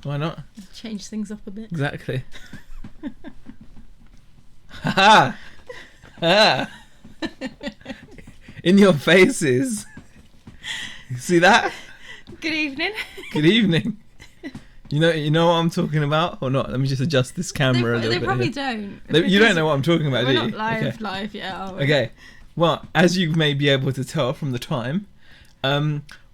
Why not? Change things up a bit. Exactly. Ha ha! In your faces. See that? Good evening. Good evening. You know what I'm talking about or not? Let me just adjust this camera a little bit. They probably don't. You don't know what I'm talking about, do We're you? not live yet, are we? Okay. Well, as you may be able to tell from the time,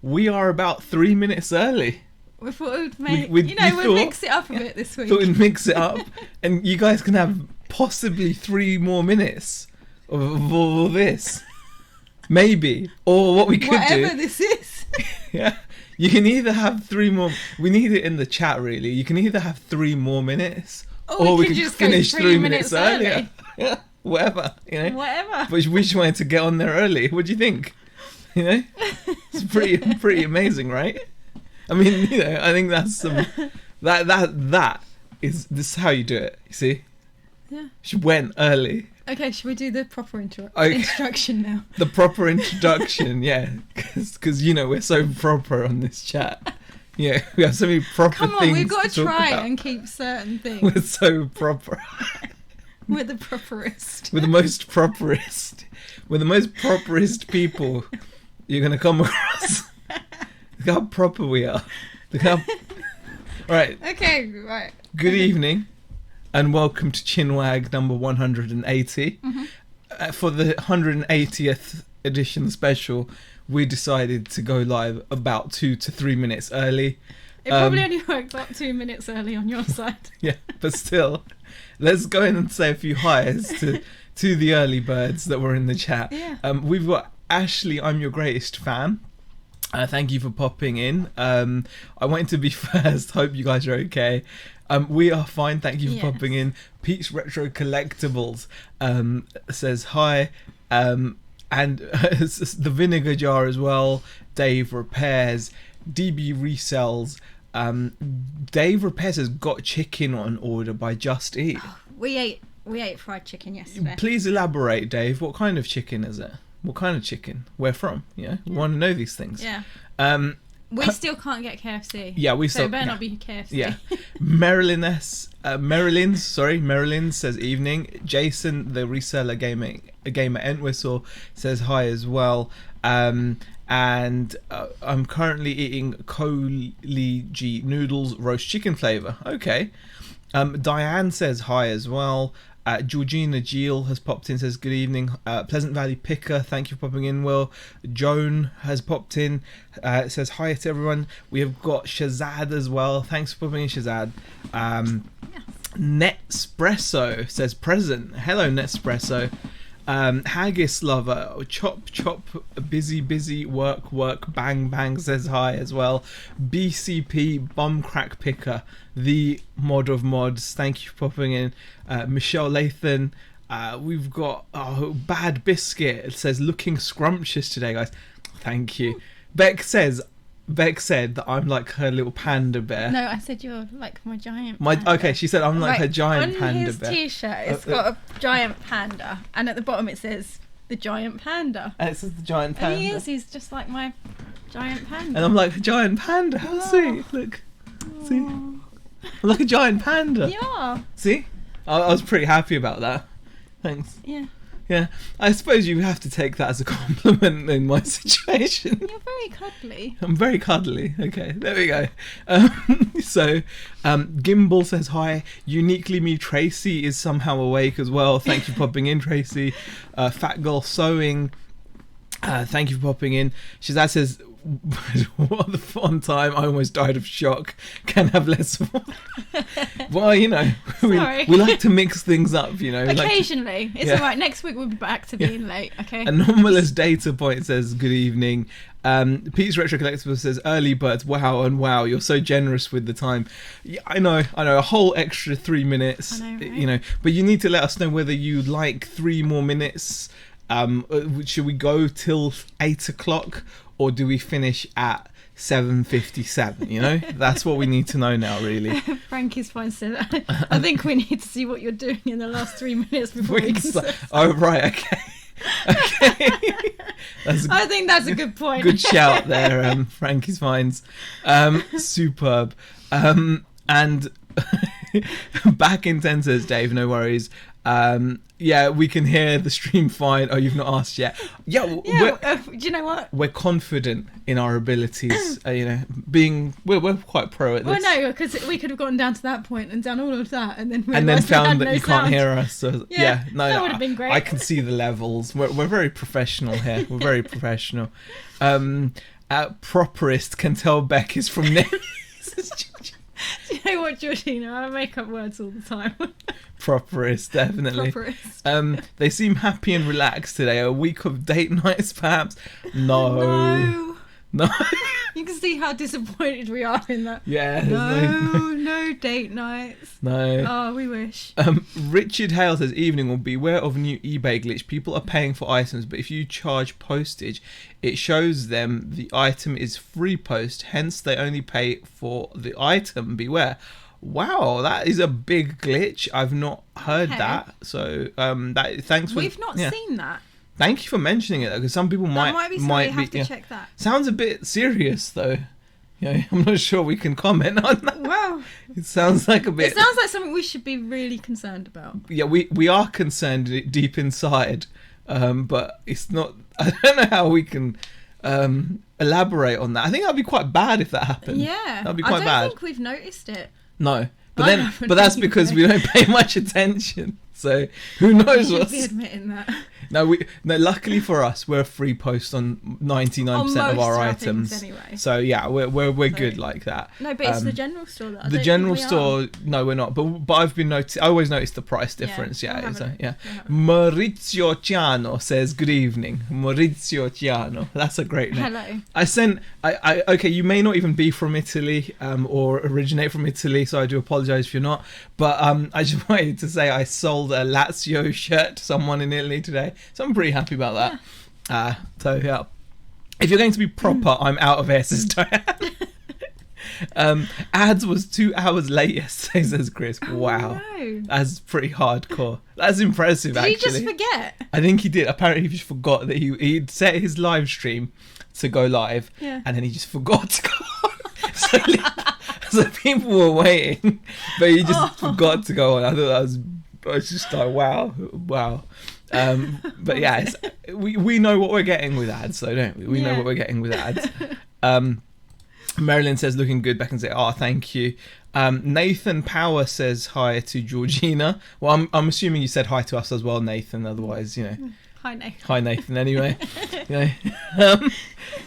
we are about 3 minutes early. We thought we'd we'd mix it up a bit this week. Thought we'd mix it up, and you guys can have possibly 3 more minutes of all this. Maybe. Or what we could Whatever do. this is. Yeah. You can either have 3 more... We need it in the chat, really. You can either have 3 more minutes, or we can just finish 3 minutes earlier. Yeah, whatever, Whatever. But we just wanted to get on there early. What do you think? It's pretty amazing, right? I mean, I think that's some... That is... This is how you do it, you see? Yeah. She went early. Okay, should we do the proper introduction now? The proper introduction, yeah. Because, we're so proper on this chat. Yeah, we have so many proper things. Come on, we've got to try about. and keep certain things. We're so proper. We're the properest. We're the most properest. We're the most properest people you're going to come across. Look how proper we are. Look how... Right. Okay, right. Good evening. And welcome to Chinwag number 180. Mm-hmm. For the 180th edition special, we decided to go live about 2 to 3 minutes early. It probably only worked out 2 minutes early on your side. Yeah, but still, let's go in and say a few highs to the early birds that were in the chat. Yeah. We've got Ashley, I'm your greatest fan. Thank you for popping in. I wanted to be first. Hope you guys are okay. We are fine. Thank you for popping in. Pete's Retro Collectibles says hi. And the Vinegar Jar as well. Dave Repairs. DB Resells. Dave Repairs has got chicken on order by Just Eat. Oh, we ate fried chicken yesterday. Please elaborate, Dave. What kind of chicken is it? What kind of chicken? Where from? We want to know these things. Yeah. We still can't get KFC. Yeah, we still. So it better not be KFC. Yeah. Marilyn says evening. Jason, the reseller gamer Entwhistle says hi as well. And I'm currently eating Koliji noodles roast chicken flavour. Okay. Diane says hi as well. Georgina Giel has popped in, says good evening. Pleasant Valley Picker, thank you for popping in, Will. Joan has popped in, says hi to everyone. We have got Shazad as well. Thanks for popping in, Shazad. Netspresso says present. Hello, Netspresso. Haggis Lover, Chop, busy, work, bang, says hi as well. BCP, Bum Crack Picker, the mod of mods, thank you for popping in. Michelle Lathan, we've got Bad Biscuit, it says looking scrumptious today, guys. Thank you. Beck said that I'm like her little panda bear. No, I said you're like my giant panda. Okay, she said I'm like her giant panda bear. On his t-shirt, it's got a giant panda, and at the bottom it says the giant panda. And it says the giant panda. And he's just like my giant panda. And I'm like a giant panda. How sweet. Look. See? I'm like a giant panda. Yeah. See? I was pretty happy about that. Thanks. Yeah. I suppose you have to take that as a compliment in my situation. You're very cuddly. I'm very cuddly. Okay, there we go. Gimbal says hi. Uniquely Me Tracy is somehow awake as well. Thank you for popping in, Tracy. Fat Girl Sewing. Thank you for popping in. Shazad says, what a fun time. I almost died of shock. Can have less of Well, we like to mix things up, Occasionally. It's alright. Next week we'll be back to being late, okay? Anomalous Data Point says, good evening. Pete's Retro Collectible says, early birds, wow, and wow, you're so generous with the time. Yeah, I know, a whole extra 3 minutes, I know, right? But you need to let us know whether you'd like 3 more minutes. Should we go till 8 o'clock? Or do we finish at 7:57? That's what we need to know now, really. Frankie's fine said, I think we need to see what you're doing in the last 3 minutes before we can say. Oh, right, okay. I think that's a good point. Good shout there, Frankie's Finds. Superb. And back in 10 says Dave, no worries. Yeah, we can hear the stream fine. Oh, you've not asked yet. Yeah, do you know what? We're confident in our abilities. We're quite pro at this. Well, no, because we could have gotten down to that point and done all of that, and then found that you can't hear us. So that would have been great. I can see the levels. We're very professional here. We're very professional. Properist can tell Beck is from Nick. Do you know what, Georgina? I make up words all the time. Properist, definitely. Properist. They seem happy and relaxed today. A week of date nights, perhaps? No. You can see how disappointed we are in that. Yeah. No date nights. No. Oh, we wish. Richard Hale says, evening, will beware of new eBay glitch. People are paying for items, but if you charge postage, it shows them the item is free post. Hence, they only pay for the item. Beware. Wow, that is a big glitch. I've not heard that. So, thanks for... We've not seen that. Thank you for mentioning it, though, because some people might be. Have to check that. Sounds a bit serious, though. I'm not sure we can comment on that. Well, it sounds like a bit. It sounds like something we should be really concerned about. Yeah, we are concerned deep inside, but it's not. I don't know how we can elaborate on that. I think that'd be quite bad if that happened. Yeah, that'd be quite bad. I don't think we've noticed it. No, but that's because we don't pay much attention. So who knows what's... be admitting that. No, luckily for us, we're a free post on 99% of our items. Anyway. So yeah, we're good like that. No, but it's the general store that the general store. No, we're not. But I've been I always notice the price difference. Yeah. Maurizio Ciano says good evening. Maurizio Ciano. That's a great name. Hello. Okay, you may not even be from Italy or originate from Italy, so I do apologise if you're not. But I just wanted to say I sold a Lazio shirt to someone in Italy today, so I'm pretty happy about that. Yeah. So yeah, if you're going to be proper, I'm out of here, says Diane. Ads was 2 hours late yesterday, says Chris. Wow, no. That's pretty hardcore. That's impressive. Did actually, he just forget? I think he did. Apparently, he just forgot that he'd set his live stream to go live, and then he just forgot to go on. So people were waiting, but he just forgot to go on. I thought I was just like, wow. But yeah, we know what we're getting with ads, so don't we? We know what we're getting with ads. Marilyn says, looking good. Beck and say, thank you. Nathan Power says hi to Georgina. Well, I'm assuming you said hi to us as well, Nathan. Otherwise, Hi, Nathan. Hi, Nathan. Anyway,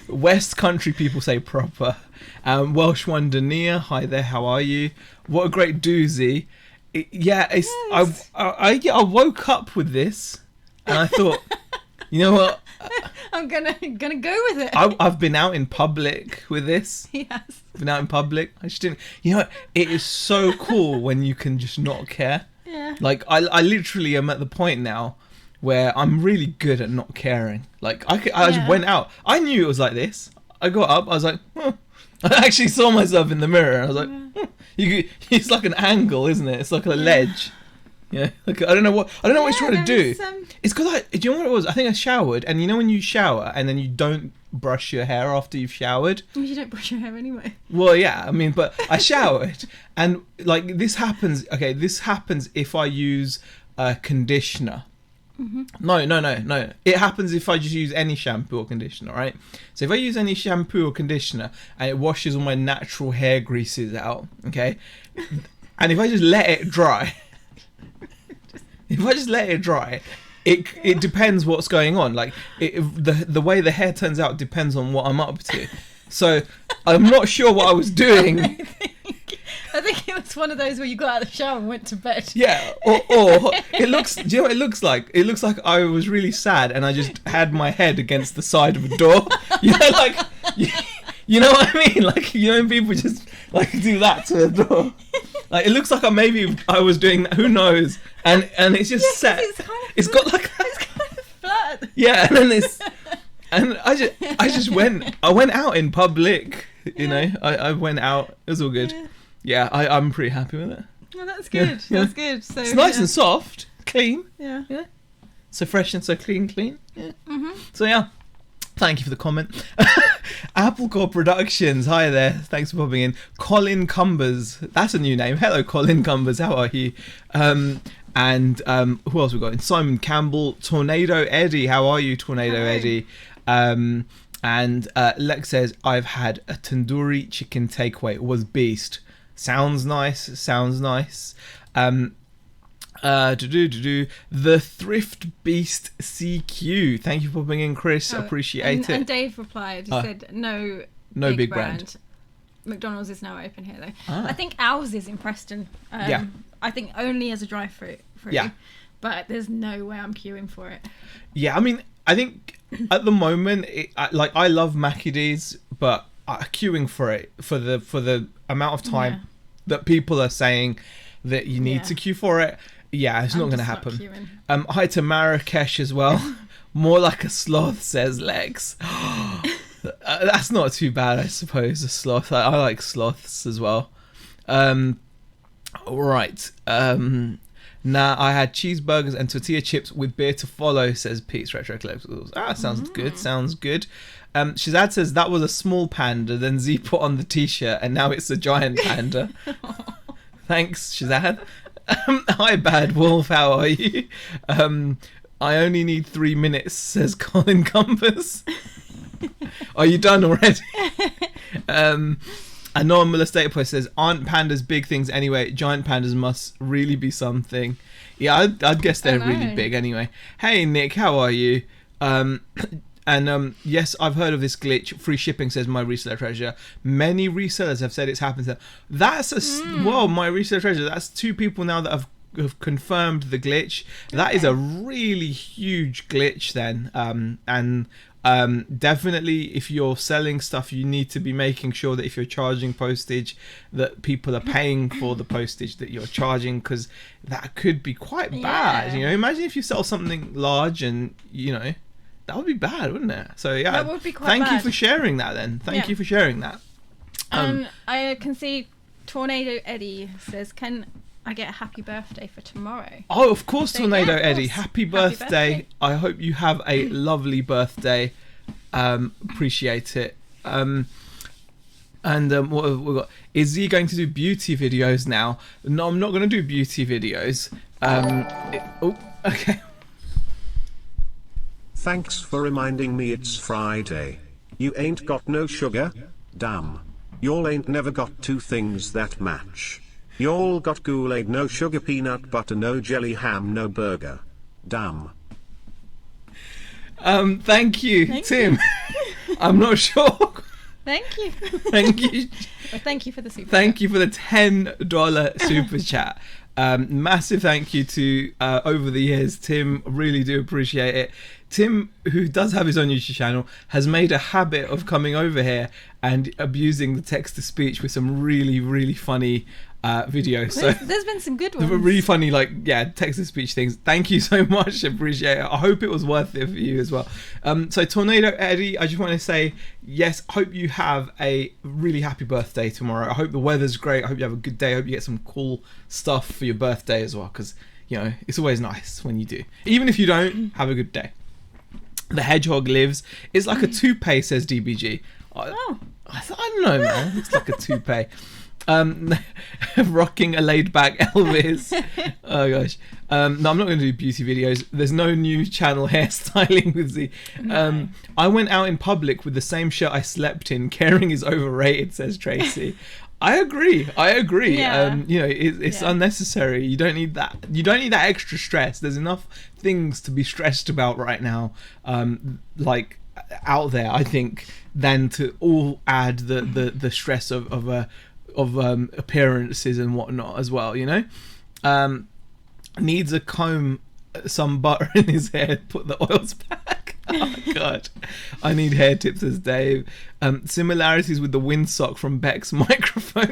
West Country people say proper. Welsh Wonder Nia, hi there. How are you? What a great doozy. I woke up with this, and I thought, you know what? I'm gonna go with it. I've been out in public with this. Yes. Been out in public. I just didn't. It is so cool when you can just not care. Yeah. Like I literally am at the point now where I'm really good at not caring. Like I just went out. I knew it was like this. I got up. I was like, I actually saw myself in the mirror. And I was like, it's like an angle, isn't it? It's like a ledge. Yeah. Like, I don't know what he's trying to do. It's because do you know what it was? I think I showered, and when you shower and then you don't brush your hair after you've showered. You don't brush your hair anyway. Well, yeah. I mean, but I showered, and like this happens. Okay, this happens if I use conditioner. Mm-hmm. No. It happens if I just use any shampoo or conditioner, right? So if I use any shampoo or conditioner and it washes all my natural hair greases out, okay? And if I just let it dry, it depends what's going on. Like the way the hair turns out depends on what I'm up to. So I'm not sure what I was doing. I think it was one of those where you got out of the shower and went to bed. Yeah, or it looks. Do you know what it looks like? It looks like I was really sad and I just had my head against the side of a door. You know what I mean? Like people just like do that to the door. Like it looks like I was doing that. Who knows? And it's just set. It's got like it's kind of flat. Yeah, and then and I just went. I went out in public. I went out. It was all good. Yeah, I'm pretty happy with it. Well, that's good. Yeah. That's good. So it's nice and soft, clean. Yeah. So fresh and so clean. Yeah. Mm-hmm. So yeah, thank you for the comment. Applecore Productions, hi there, thanks for popping in. Colin Cumbers, that's a new name. Hello Colin Cumbers, how are you? And who else we got in? Simon Campbell, Tornado Eddie, how are you, Tornado Eddie? And Lex says, I've had a tandoori chicken takeaway, it was beast. Sounds nice. The Thrift Beast CQ. Thank you for popping in, Chris. Appreciate it. And Dave replied. He said, no big brand. McDonald's is now open here, though. I think ours is in Preston. Yeah. I think only as a drive-through. Yeah. But there's no way I'm queuing for it. Yeah, I mean, I think at the moment, I love Mackie D's, but queuing for it for the amount of time that people are saying that you need to queue for it. Yeah, it's not going to happen. Hi to Marrakesh as well. More like a sloth, says Lex. That's not too bad, I suppose. A sloth. I like sloths as well. Right. Now I had cheeseburgers and tortilla chips with beer to follow, says Pete's Retro Collectibles. Sounds good. Sounds good. Shazad says that was a small panda, then Z put on the t-shirt, and now it's a giant panda. Thanks, Shazad. Hi, Bad Wolf. How are you? I only need 3 minutes, says Colin Compass. Are you done already? Anonymous Data Point says, aren't pandas big things anyway? Giant pandas must really be something. Yeah, I'd guess they're really big anyway. Hey, Nick, how are you? And yes, I've heard of this glitch. Free shipping, says My Reseller Treasure. Many resellers have said it's happened to them. That's well, My Reseller Treasure. That's 2 people now that have confirmed the glitch. Okay. That is a really huge glitch then. And definitely, if you're selling stuff, you need to be making sure that if you're charging postage, that people are paying for the postage that you're charging, because that could be quite bad. You know, imagine if you sell something large and that would be bad, wouldn't it? So yeah, that would be quite thank bad. you for sharing that. Then thank you for sharing that. I can see Tornado Eddie says, "Can I get a happy birthday for tomorrow?" Oh, of course, So, Tornado of Eddie. course. Happy birthday. I hope you have a lovely birthday. Appreciate it. And what have we got? Is Z going to do beauty videos now? No, I'm not going to do beauty videos. Okay. Thanks for reminding me it's Friday. You ain't got no sugar? Damn. Y'all ain't never got 2 things that match. Y'all got Kool-Aid, no sugar, peanut butter, no jelly, ham, no burger. Damn. Thank you, Tim. I'm not sure. Thank you. Thank you. Well, thank you for the super Thank chat. you for the $10 super chat. Massive thank you to over the years, Tim. Really do appreciate it. Tim, who does have his own YouTube channel, has made a habit of coming over here and abusing the text-to-speech with some really, really funny videos. So There's been some good ones. really funny, text-to-speech things. Thank you so much. Appreciate it. I hope it was worth it for you as well. So Tornado Eddie, I just want to say, yes, hope you have a really happy birthday tomorrow. I hope the weather's great. I hope you have a good day. I hope you get some cool stuff for your birthday as well, because, it's always nice when you do. Even if you don't, have a good day. The hedgehog lives. It's like a toupee, says DBG. I don't know, man. It's like a toupee. Rocking a laid back Elvis. Oh gosh. No, I'm not going to do beauty videos. There's no new channel hairstyling with Z. I went out in public with the same shirt I slept in. Caring is overrated, says Tracy. I agree. Yeah. It's unnecessary. You don't need that. You don't need that extra stress. There's enough things to be stressed about right now, out there, I think, than to all add the stress of appearances and whatnot as well. Needs a comb, some butter in his hair, put the oils back. Oh god, I need hair tips, as Dave. Similarities with the windsock from Beck's microphone.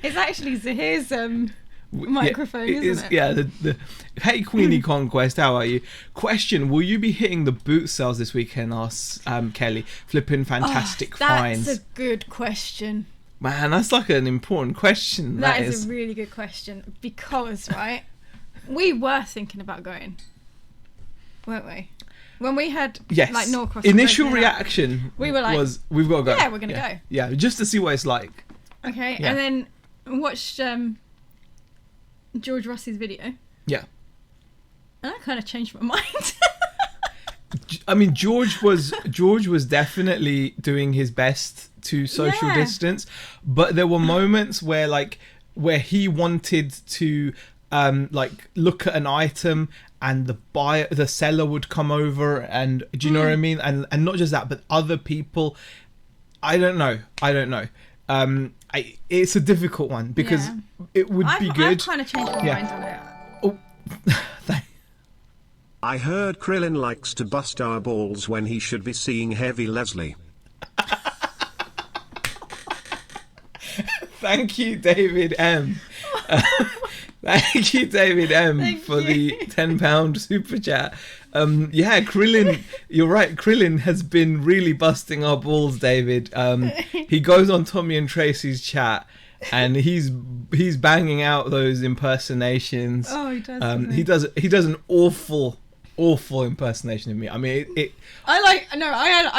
It's actually Zahir's microphone, isn't it? Yeah. The Hey Queenie Conquest, how are you? Question: will you be hitting the boot sales this weekend? Asks Kelly. Flipping fantastic finds. That's a good question. Man, that's like an important question. That is a really good question, because we were thinking about going, weren't we? When we had Yes. Norcross Initial reaction we were like, we've got to go. Yeah, we're gonna go. Yeah, just to see what it's like. Okay, Yeah. and then watched George Ross's video. Yeah. And I kind of changed my mind. I mean, George was definitely doing his best to social distance, but there were moments where he wanted to look at an item, and the seller would come over, and do you know what I mean? And not just that, but other people. I don't know. It's a difficult one because it would be good. I've kind of changed my mind on it. Oh, thank. I heard Krillin likes to bust our balls when he should be seeing Heavy Leslie. Thank you, David M. Thank you, David M, for the £10 super chat. Krillin, you're right. Krillin has been really busting our balls, David. He goes on Tommy and Tracy's chat, and he's banging out those impersonations. Oh, he does. He does an awful impersonation of me. I mean, I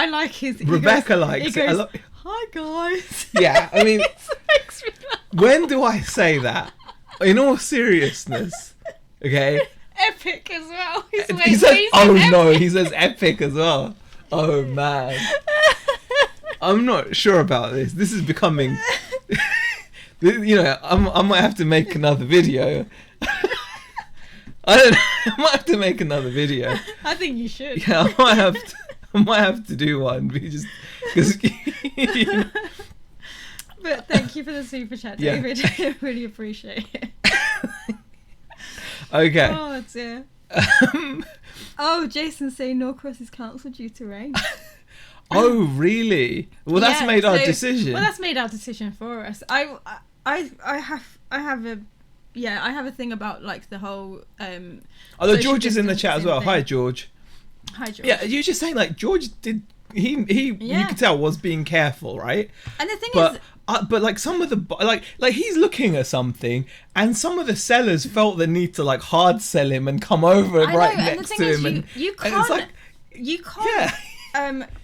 like his. Rebecca likes it. Hi guys. Yeah, I mean, It makes me laugh. when do I say that? In all seriousness, okay. Epic as well. He says, he says epic as well. Oh man, I'm not sure about this. This is becoming, I might have to make another video. I don't know. I might have to make another video. I think you should. Yeah, I might have to do one. Because But thank you for the super chat, David. I really appreciate it. Okay. Oh dear. Jason's saying Norcross is cancelled due to rain. Oh really? Well, that's made our decision. Well, that's made our decision for us. I have a thing about the whole. Although George is in the chat as well. thing. Hi, George. Hi, George. Yeah, you're just saying George did. He you could tell was being careful, right? And the thing is. is. But some of the he's looking at something, and some of the sellers felt the need to hard sell him and come over next to him. You can't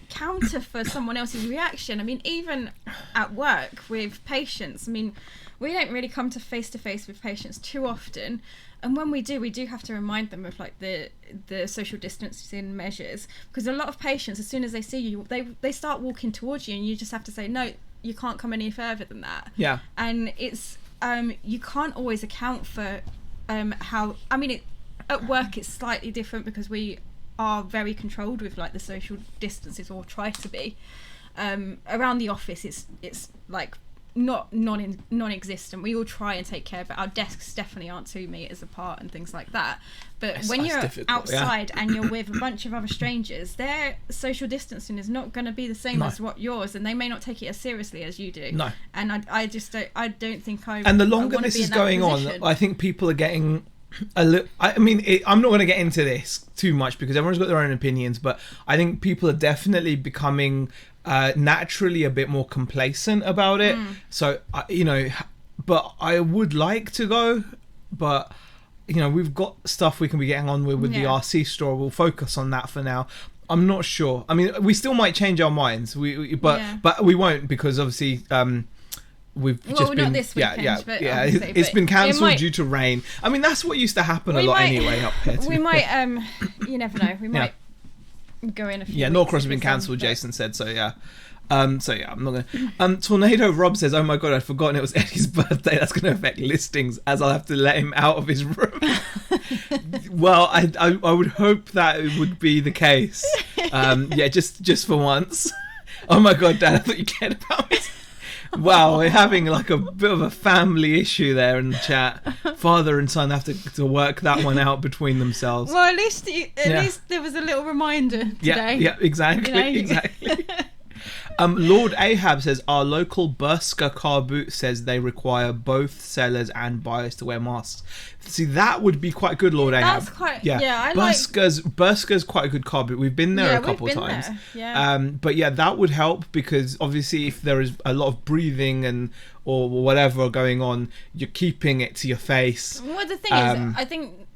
counter for someone else's reaction. I mean, even at work with patients. I mean, we don't really come to face with patients too often, and when we do have to remind them of the social distancing measures, because a lot of patients, as soon as they see you, they start walking towards you, and you just have to say no. You can't come any further than that. Yeah. And it's you can't always account for how. I mean, at work it's slightly different because we are very controlled with the social distances, or try to be. Around the office, it's non-existent. We all try and take care of it. Our desks definitely aren't 2 meters apart and things like that. But when you're outside and you're with a bunch of other strangers, their social distancing is not going to be the same as what yours, and they may not take it as seriously as you do. No. And I just don't think I. And the longer this is going on, I think people are getting a little. I'm not going to get into this too much because everyone's got their own opinions, but I think people are definitely becoming naturally a bit more complacent about it. So but I would like to go, but we've got stuff we can be getting on with the RC store. We'll focus on that for now. I'm not sure. I mean, we still might change our minds. But we won't, because obviously we've just been not this weekend, but it's been cancelled due to rain. I mean, that's what used to happen a lot anyway up here. We might you never know. We might go in a few weeks. Norcross has been cancelled, Jason said, so yeah. I'm not gonna. Tornado Rob says, "Oh my god, I'd forgotten it was Eddie's birthday. That's going to affect listings, as I'll have to let him out of his room." Well, I would hope that it would be the case. Just for once. Oh my god, Dad, I thought you cared about me. Wow, we're having a bit of a family issue there in the chat. Father and son have to work that one out between themselves. Well, at least there was a little reminder today. Yeah, exactly, exactly. Lord Ahab says, our local Burska car boot says they require both sellers and buyers to wear masks. See, that would be quite good, Lord Ahab. That's quite, Burska's quite a good car boot. We've been there a couple of times. But that would help, because obviously if there is a lot of breathing or whatever going on, you're keeping it to your face. Well, the thing is, I think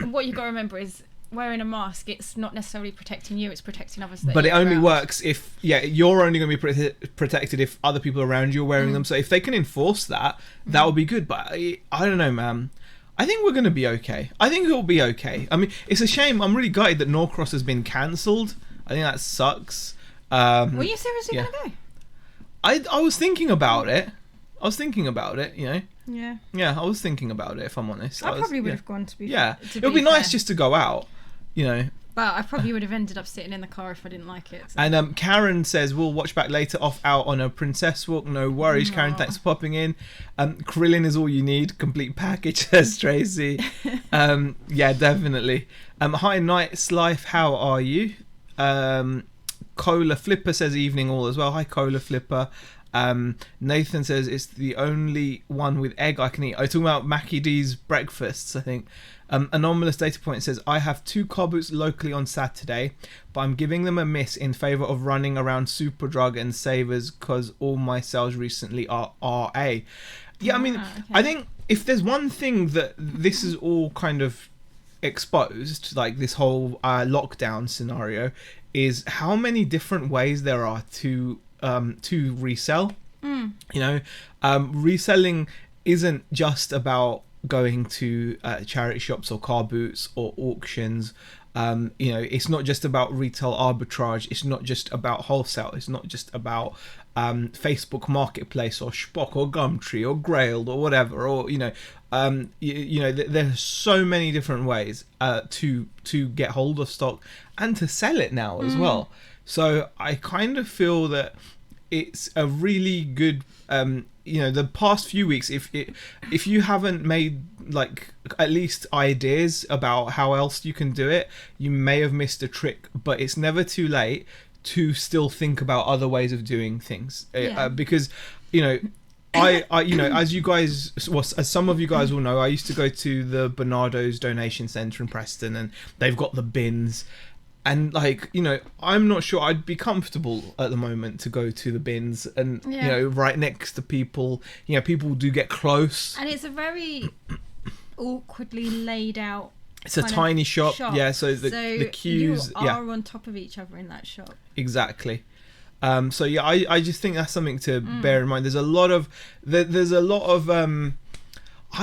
what you've got to remember is wearing a mask, it's not necessarily protecting you, it's protecting others. That But it you're only around. works if, you're only going to be protected if other people around you are wearing them. So if they can enforce that, that would be good. But I don't know, man. I think we're going to be okay. I think it'll be okay. I mean, it's a shame. I'm really gutted that Norcross has been cancelled. I think that sucks. Were you seriously going to go? I was thinking about it. You know. Yeah. Yeah, I was thinking about it, if I'm honest. I probably would have gone, to be Yeah, to it would be nice fair. just to go out, you know. But I probably would have ended up sitting in the car if I didn't like it. So. And Karen says, we'll watch back later off out on a princess walk. No worries, Karen, thanks for popping in. Krillin is all you need. Complete package, says Tracy. Yeah, definitely. Hi, Night's Life, how are you? Cola Flipper says evening all as well. Hi, Cola Flipper. Nathan says it's the only one with egg I can eat. I'm talking about Mackie D's breakfasts, I think. Anomalous Data Point says I have 2 car boots locally on Saturday, but I'm giving them a miss in favour of running around Superdrug and Savers because all my sales recently are RA. Yeah, I mean, okay. I think if there's one thing that this is all kind of exposed, like this whole lockdown scenario, is how many different ways there are to resell. You know, reselling isn't just about going to charity shops or car boots or auctions. You know, it's not just about retail arbitrage. It's not just about wholesale. It's not just about Facebook Marketplace or Spock or Gumtree or Grailed or whatever. Or, you know, there's so many different ways to get hold of stock and to sell it now as well. So I kind of feel that it's a really good, the past few weeks, if you haven't made like at least ideas about how else you can do it, you may have missed a trick, but it's never too late to still think about other ways of doing things. Because, you know, I you know, as you guys, well, as some of you guys will know, I used to go to the Bernardo's donation centre in Preston, and they've got the bins. And like, you know, I'm not sure I'd be comfortable at the moment to go to the bins and, you know, right next to people. You know, people do get close. And it's a very awkwardly laid out. It's a tiny shop. Yeah, so the queues. You are on top of each other in that shop. Exactly. So yeah, I just think that's something to bear in mind. There's a lot of I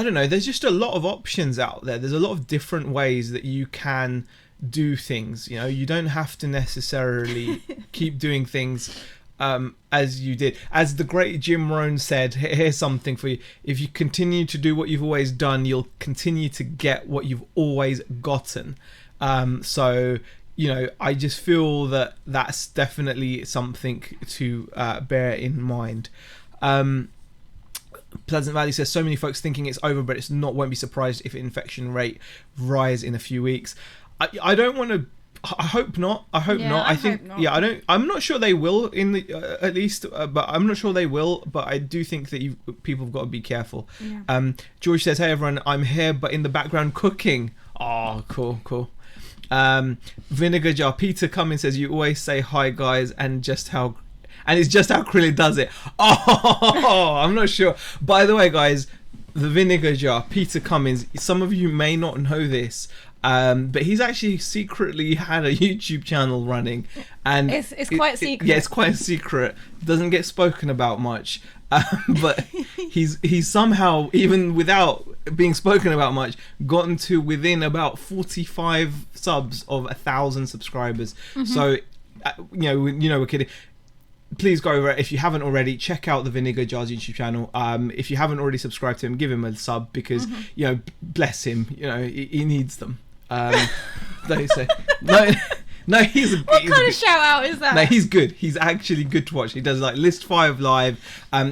don't know. There's just a lot of options out there. There's a lot of different ways that you can do things. You know, you don't have to necessarily keep doing things as you did. As the great Jim Rohn said, here's something for you: if you continue to do what you've always done, you'll continue to get what you've always gotten. So, you know, I just feel that that's definitely something to bear in mind. Pleasant Valley says so many folks thinking it's over, but it's not. Won't be surprised if infection rate rise in a few weeks. I don't want to. I hope not. I hope not. I think. Hope not. Yeah, I don't. I'm not sure they will in the at least, but I'm not sure they will. But I do think that people have got to be careful. Yeah. George says, "Hey everyone, I'm here, but in the background cooking." Oh, cool. Vinegar Jar Peter Cummins says, "You always say hi guys, and it's just how Krillin does it." Oh, I'm not sure. By the way, guys, the Vinegar Jar Peter Cummins. Some of you may not know this. But he's actually secretly had a YouTube channel running, and it's quite secret. Yeah, it's quite secret. Doesn't get spoken about much, but he's somehow, even without being spoken about much, gotten to within about 45 subs of 1,000 subscribers. So, we're kidding. Please go over it. If you haven't already, check out the Vinegar Jars YouTube channel. If you haven't already subscribed to him, give him a sub because bless him. He needs them. They say no. He's a, what he's kind a of shout out is that? No, he's good. He's actually good to watch. He does like List 5 live.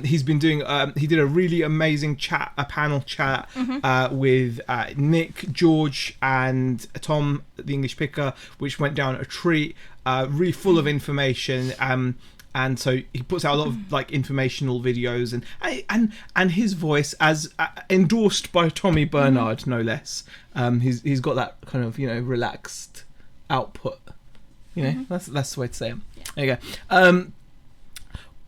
He's been doing. He did a really amazing panel chat with Nick, George, and Tom, the English Picker, which went down a treat. Really full of information. And so he puts out a lot of like informational videos and his voice as endorsed by Tommy Bernard, no less. He's got that kind of relaxed output. That's the way to say it. Yeah. There you go.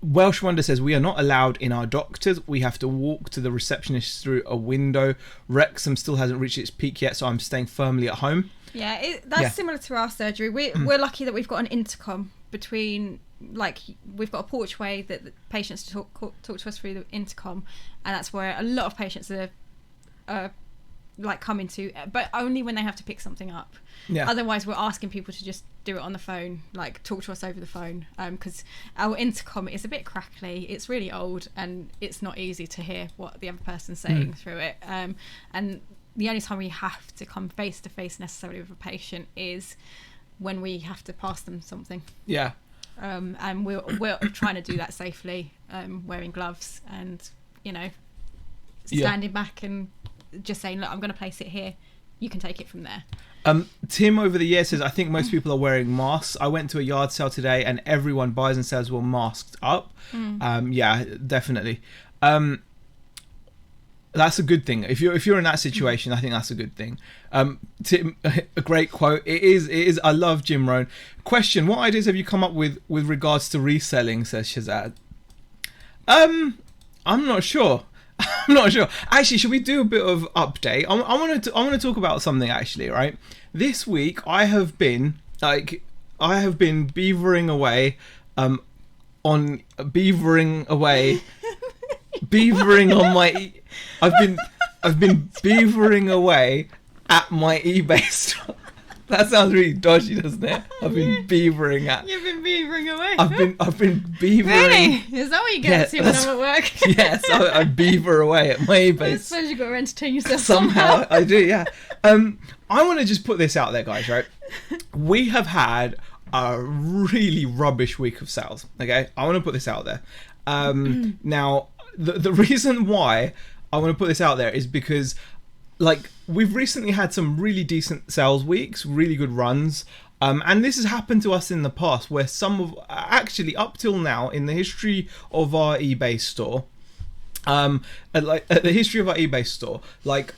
Welsh Wonder says we are not allowed in our doctors. We have to walk to the receptionist through a window. Wrexham still hasn't reached its peak yet, so I'm staying firmly at home. Yeah, that's similar to our surgery. We're lucky that we've got an intercom between, like, we've got a porchway that the patients talk to us through the intercom, and that's where a lot of patients are like coming to, but only when they have to pick something up. Yeah. Otherwise, we're asking people to just do it on the phone, like talk to us over the phone, because our intercom is a bit crackly. It's really old, and it's not easy to hear what the other person's saying through it. And the only time we have to come face to face necessarily with a patient is when we have to pass them something. Yeah. And we're trying to do that safely, wearing gloves and, you know, standing back and just saying, look, I'm going to place it here. You can take it from there. Tim over the years says, I think most people are wearing masks. I went to a yard sale today and everyone buys and sells were masked up. Yeah, definitely. That's a good thing. If you're in that situation, I think that's a good thing. Tim, a great quote. It is. I love Jim Rohn. Question: what ideas have you come up with regards to reselling? Says Shazad. I'm not sure. I'm not sure. Actually, should we do a bit of update? I want to talk about something actually. Right. This week I have been beavering away. Beavering on my. I've been beavering away at my eBay store. That sounds really dodgy, doesn't it? I've been beavering at. You've been beavering away. I've been beavering. Really? Is that what you get to when I'm at work? Yes, I beaver away at my eBay. I suppose you've got to entertain yourself somehow. I do, yeah. I want to just put this out there, guys. Right? We have had a really rubbish week of sales. Okay, I want to put this out there. Now, the reason why I want to put this out there is because, like, we've recently had some really decent sales weeks, really good runs, and this has happened to us in the past, where actually up till now in the history of our eBay store, the history of our eBay store, like,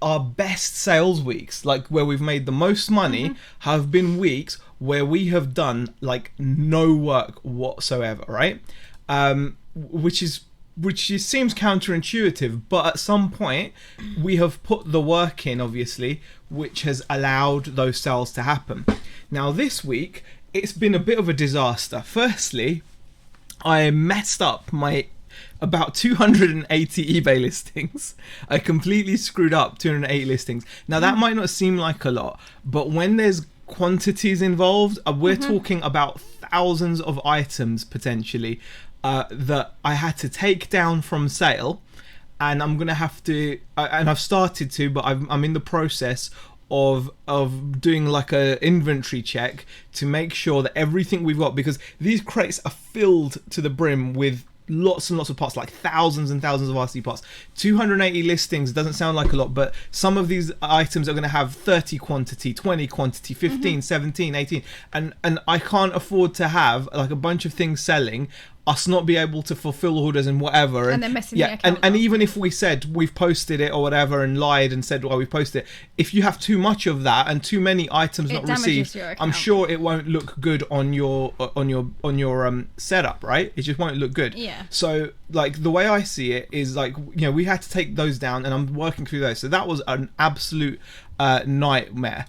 our best sales weeks, like where we've made the most money, have been weeks where we have done like no work whatsoever, right? Which seems counterintuitive, but at some point we have put the work in, obviously, which has allowed those sales to happen. Now this week, it's been a bit of a disaster. Firstly, I messed up my about 280 eBay listings. I completely screwed up 280 listings. Now that might not seem like a lot, but when there's quantities involved, we're talking about thousands of items potentially that I had to take down from sale, and I'm gonna have to, and I've started to, but I'm in the process of doing like a inventory check to make sure that everything we've got, because these crates are filled to the brim with lots and lots of parts, like thousands and thousands of RC parts. 280 listings doesn't sound like a lot, but some of these items are going to have 30 quantity, 20 quantity, 15, 17, 18, and I can't afford to have like a bunch of things selling, us not be able to fulfill orders and whatever, and then messing the account and up. even if we said we've posted it or whatever and lied and said, well, we posted it, if you have too much of that and too many items not received, I'm sure it won't look good on your setup, right? It just won't look good. Yeah. So like the way I see it is, like, you know, we had to take those down, and I'm working through those. So that was an absolute nightmare.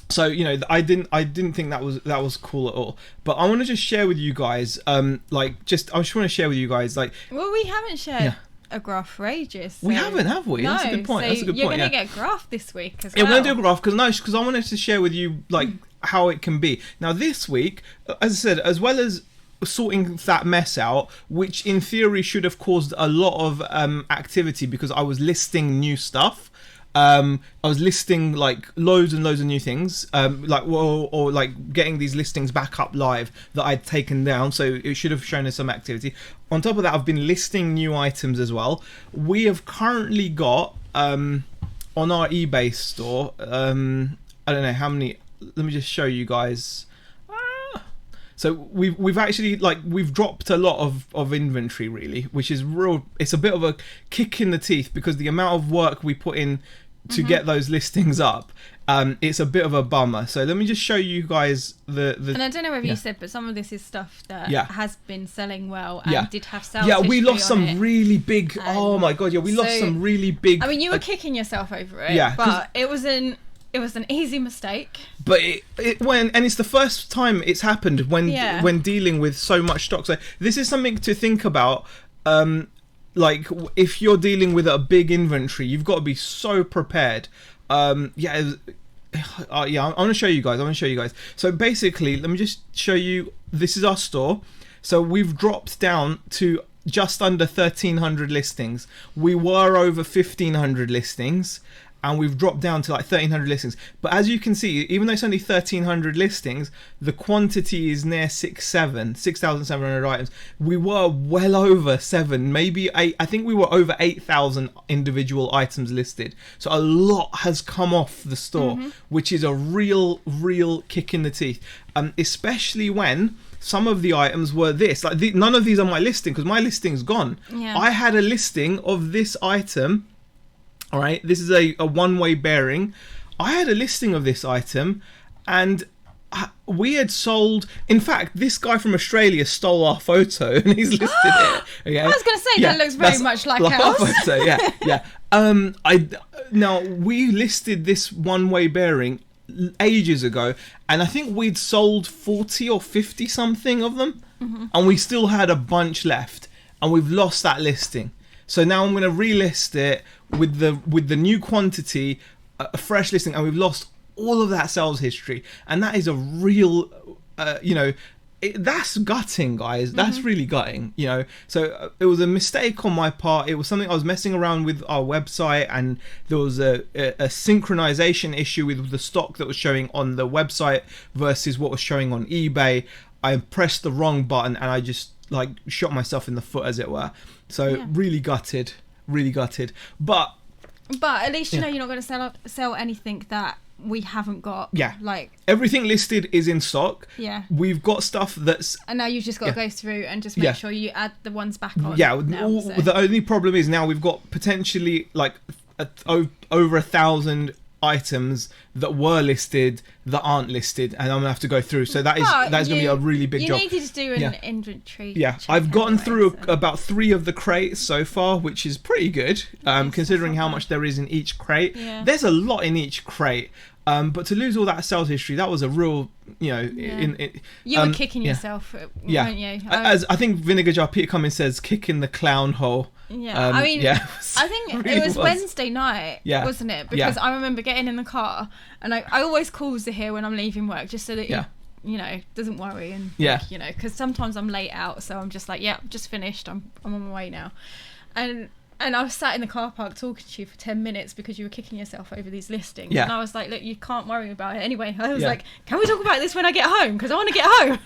So, you know, I didn't think that was cool at all. But I want to just share with you guys, I just want to share with you guys, like. Well, we haven't shared a graph for ages. So. We haven't, have we? No, That's a good point. So you're going to get a graph this week as well. Yeah, we're going to do a graph because I wanted to share with you, like, how it can be. Now, this week, as I said, as well as sorting that mess out, which in theory should have caused a lot of activity because I was listing new stuff. I was listing like loads and loads of new things, or like getting these listings back up live that I'd taken down, so it should have shown us some activity. On top of that, I've been listing new items as well. We have currently got on our eBay store, I don't know how many. Let me just show you guys. So we've actually, like, we've dropped a lot of inventory, really, which is real. It's a bit of a kick in the teeth because the amount of work we put in to get those listings up, it's a bit of a bummer. So let me just show you guys the and I don't know whether you said, but some of this is stuff that has been selling well and did have sales. Yeah, we lost some really big. Oh my god, yeah, we lost some really big. I mean, you were kicking yourself over it, but it was It was an easy mistake. But it's the first time it's happened when dealing with so much stock. So this is something to think about. Like if you're dealing with a big inventory, you've got to be so prepared. I'm going to show you guys. So basically, let me just show you. This is our store. So we've dropped down to just under 1,300 listings. We were over 1,500 listings, and we've dropped down to like 1,300 listings. But as you can see, even though it's only 1,300 listings, the quantity is near 6,700 items. We were well over 7, maybe 8. I think we were over 8,000 individual items listed. So a lot has come off the store, which is a real kick in the teeth. Especially when some of the items were this. Like none of these are my listing because my listing's gone. Yeah. I had a listing of this item. All right, this is a one-way bearing. I had a listing of this item, and we had sold. In fact, this guy from Australia stole our photo, and he's listed it. Okay? I was going to say that looks very much like our ours. photo. Yeah. Now we listed this one-way bearing ages ago, and I think we'd sold 40 or 50 something of them, and we still had a bunch left, and we've lost that listing. So now I'm going to relist it with the new quantity, a fresh listing, and we've lost all of that sales history. And that is a real, that's gutting, guys. That's really gutting, So it was a mistake on my part. It was something I was messing around with our website, and there was a synchronization issue with the stock that was showing on the website versus what was showing on eBay. I pressed the wrong button, and I just shot myself in the foot, as it were. So really gutted. But at least you know you're not going to sell anything that we haven't got. Yeah. Like everything listed is in stock. Yeah. We've got stuff that's. And now you've just got to go through and just make sure you add the ones back on. Yeah. Now, the only problem is now we've got potentially over 1,000 items that were listed that aren't listed, and I'm gonna have to go through. So that's gonna be a really big job. You need to do an inventory. Yeah, I've gotten through about 3 of the crates so far, which is pretty good, considering how much there is in each crate. Yeah. There's a lot in each crate. But to lose all that sales history, that was a real, you were kicking yourself, weren't you? As I think Vinegar Jar Peter Cummins says, kicking the clown hole. Yeah, I think it was Wednesday night, wasn't it? Because I remember getting in the car, and I always call Zahir when I'm leaving work, just so that he doesn't worry, and because sometimes I'm late out, so I'm just like, just finished, I'm on my way now, and I was sat in the car park talking to you for 10 minutes because you were kicking yourself over these listings. Yeah. And I was like, look, you can't worry about it. Anyway, I was like, can we talk about this when I get home? Because I want to get home.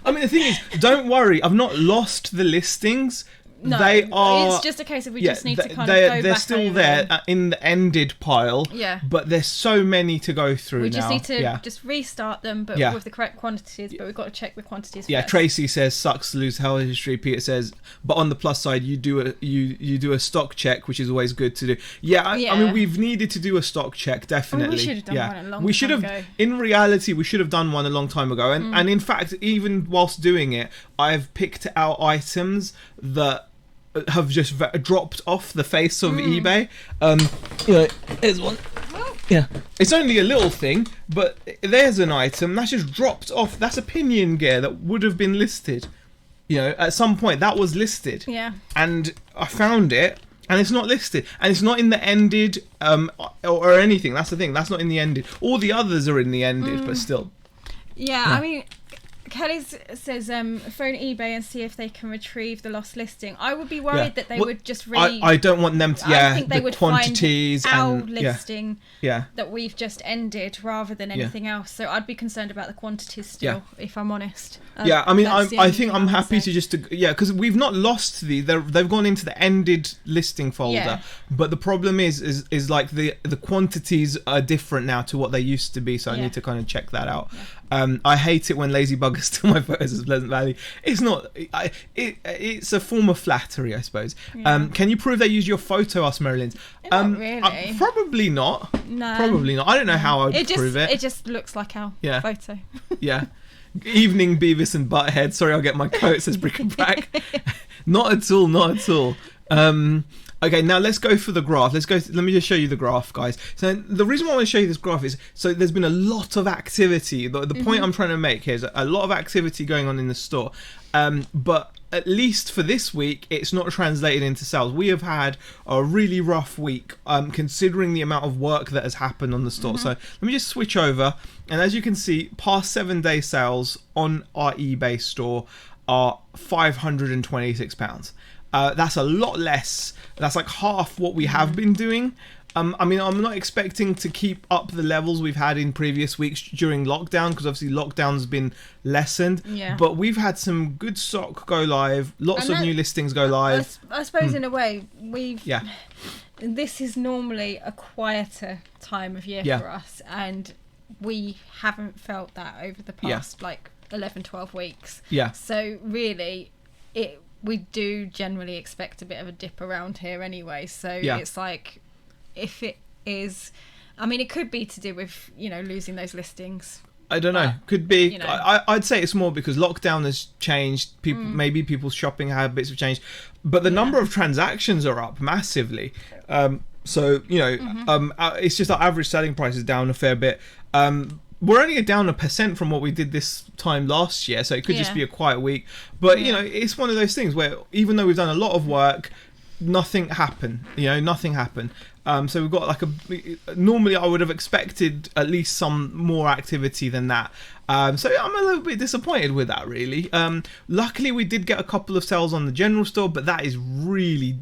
I mean, the thing is, don't worry. I've not lost the listings. No, they are. It's just a case of we just need to kind of go back. They're still there in the ended pile. Yeah. But there's so many to go through. We just need to just restart them, but with the correct quantities. But we've got to check the quantities. Yeah. First. Tracy says sucks to lose health history. Peter says, but on the plus side, you do a stock check, which is always good to do. I mean, we've needed to do a stock check, definitely. We should have done one a long time ago. In reality, we should have done one a long time ago. And in fact, even whilst doing it, I've picked out items that have just dropped off the face of eBay. Here's one. Yeah, it's only a little thing, but there's an item that's just dropped off. That's a pinion gear that would have been listed. At some point that was listed. Yeah. And I found it, and it's not listed, and it's not in the ended or anything. That's the thing. That's not in the ended. All the others are in the ended, but still. Yeah, I mean. Kelly says phone eBay and see if they can retrieve the lost listing. I would be worried that they would just I don't want them to. I think they would quantities find our listing that we've just ended rather than anything else. So I'd be concerned about the quantities still, if I'm honest. I mean, I think I'm happy to because we've not lost they've gone into the ended listing folder. Yeah. But the problem is like the quantities are different now to what they used to be. So I need to kind of check that out. Yeah. I hate it when lazy buggers steal my photos as Pleasant Valley. It's not. It's a form of flattery, I suppose. Yeah. Can you prove they use your photo? Asked Marilyn. Not really. Probably not. No. Probably not. I don't know how I'd prove it. It just looks like our photo. Yeah. Evening Beavis and Butthead. Sorry, I'll get my coat. Says Brick and Brack. Not at all. Okay, now let's go for the graph. Let me just show you the graph, guys. So the reason why I want to show you this graph is, so there's been a lot of activity. The point I'm trying to make here is a lot of activity going on in the store. But at least for this week, it's not translated into sales. We have had a really rough week, considering the amount of work that has happened on the store. So let me just switch over. And as you can see, past 7-day sales on our eBay store are £526. That's a lot less. That's like half what we have been doing. I mean, I'm not expecting to keep up the levels we've had in previous weeks during lockdown, because obviously lockdown's been lessened. Yeah. But we've had some good stock go live, lots of new listings go live. I suppose in a way, we've... Yeah. This is normally a quieter time of year for us, and we haven't felt that over the past, 11, 12 weeks. Yeah. So really, we do generally expect a bit of a dip around here anyway. So it's like... If it is, I mean, it could be to do with, losing those listings. I don't know. Could be. I'd say it's more because lockdown has changed. Maybe people's shopping habits have changed, but the number of transactions are up massively. So it's just our average selling price is down a fair bit. We're only down 1% from what we did this time last year, so it could just be a quiet week. But it's one of those things where even though we've done a lot of work, nothing happened. Nothing happened. So we've got normally I would have expected at least some more activity than that. So I'm a little bit disappointed with that, really. Luckily we did get a couple of sales on the general store, but that is really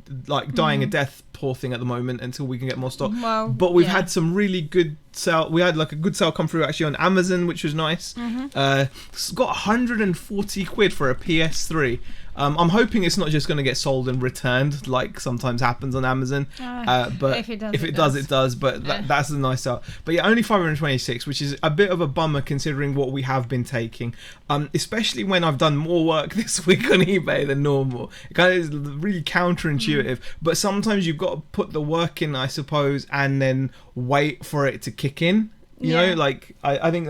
dying a death, poor thing at the moment, until we can get more stock. But we've had some really good sale. We had a good sale come through actually on Amazon, which was nice. It's got 140 quid for a PS3. I'm hoping it's not just going to get sold and returned like sometimes happens on Amazon. But if it does, it does. But that's a nice sale. But yeah, only 526, which is a bit of a bummer considering what we have been taking. Especially when I've done more work this week on eBay than normal. It kind of is really counterintuitive. But sometimes you've got to put the work in, I suppose, and then wait for it to kick in. You know, I think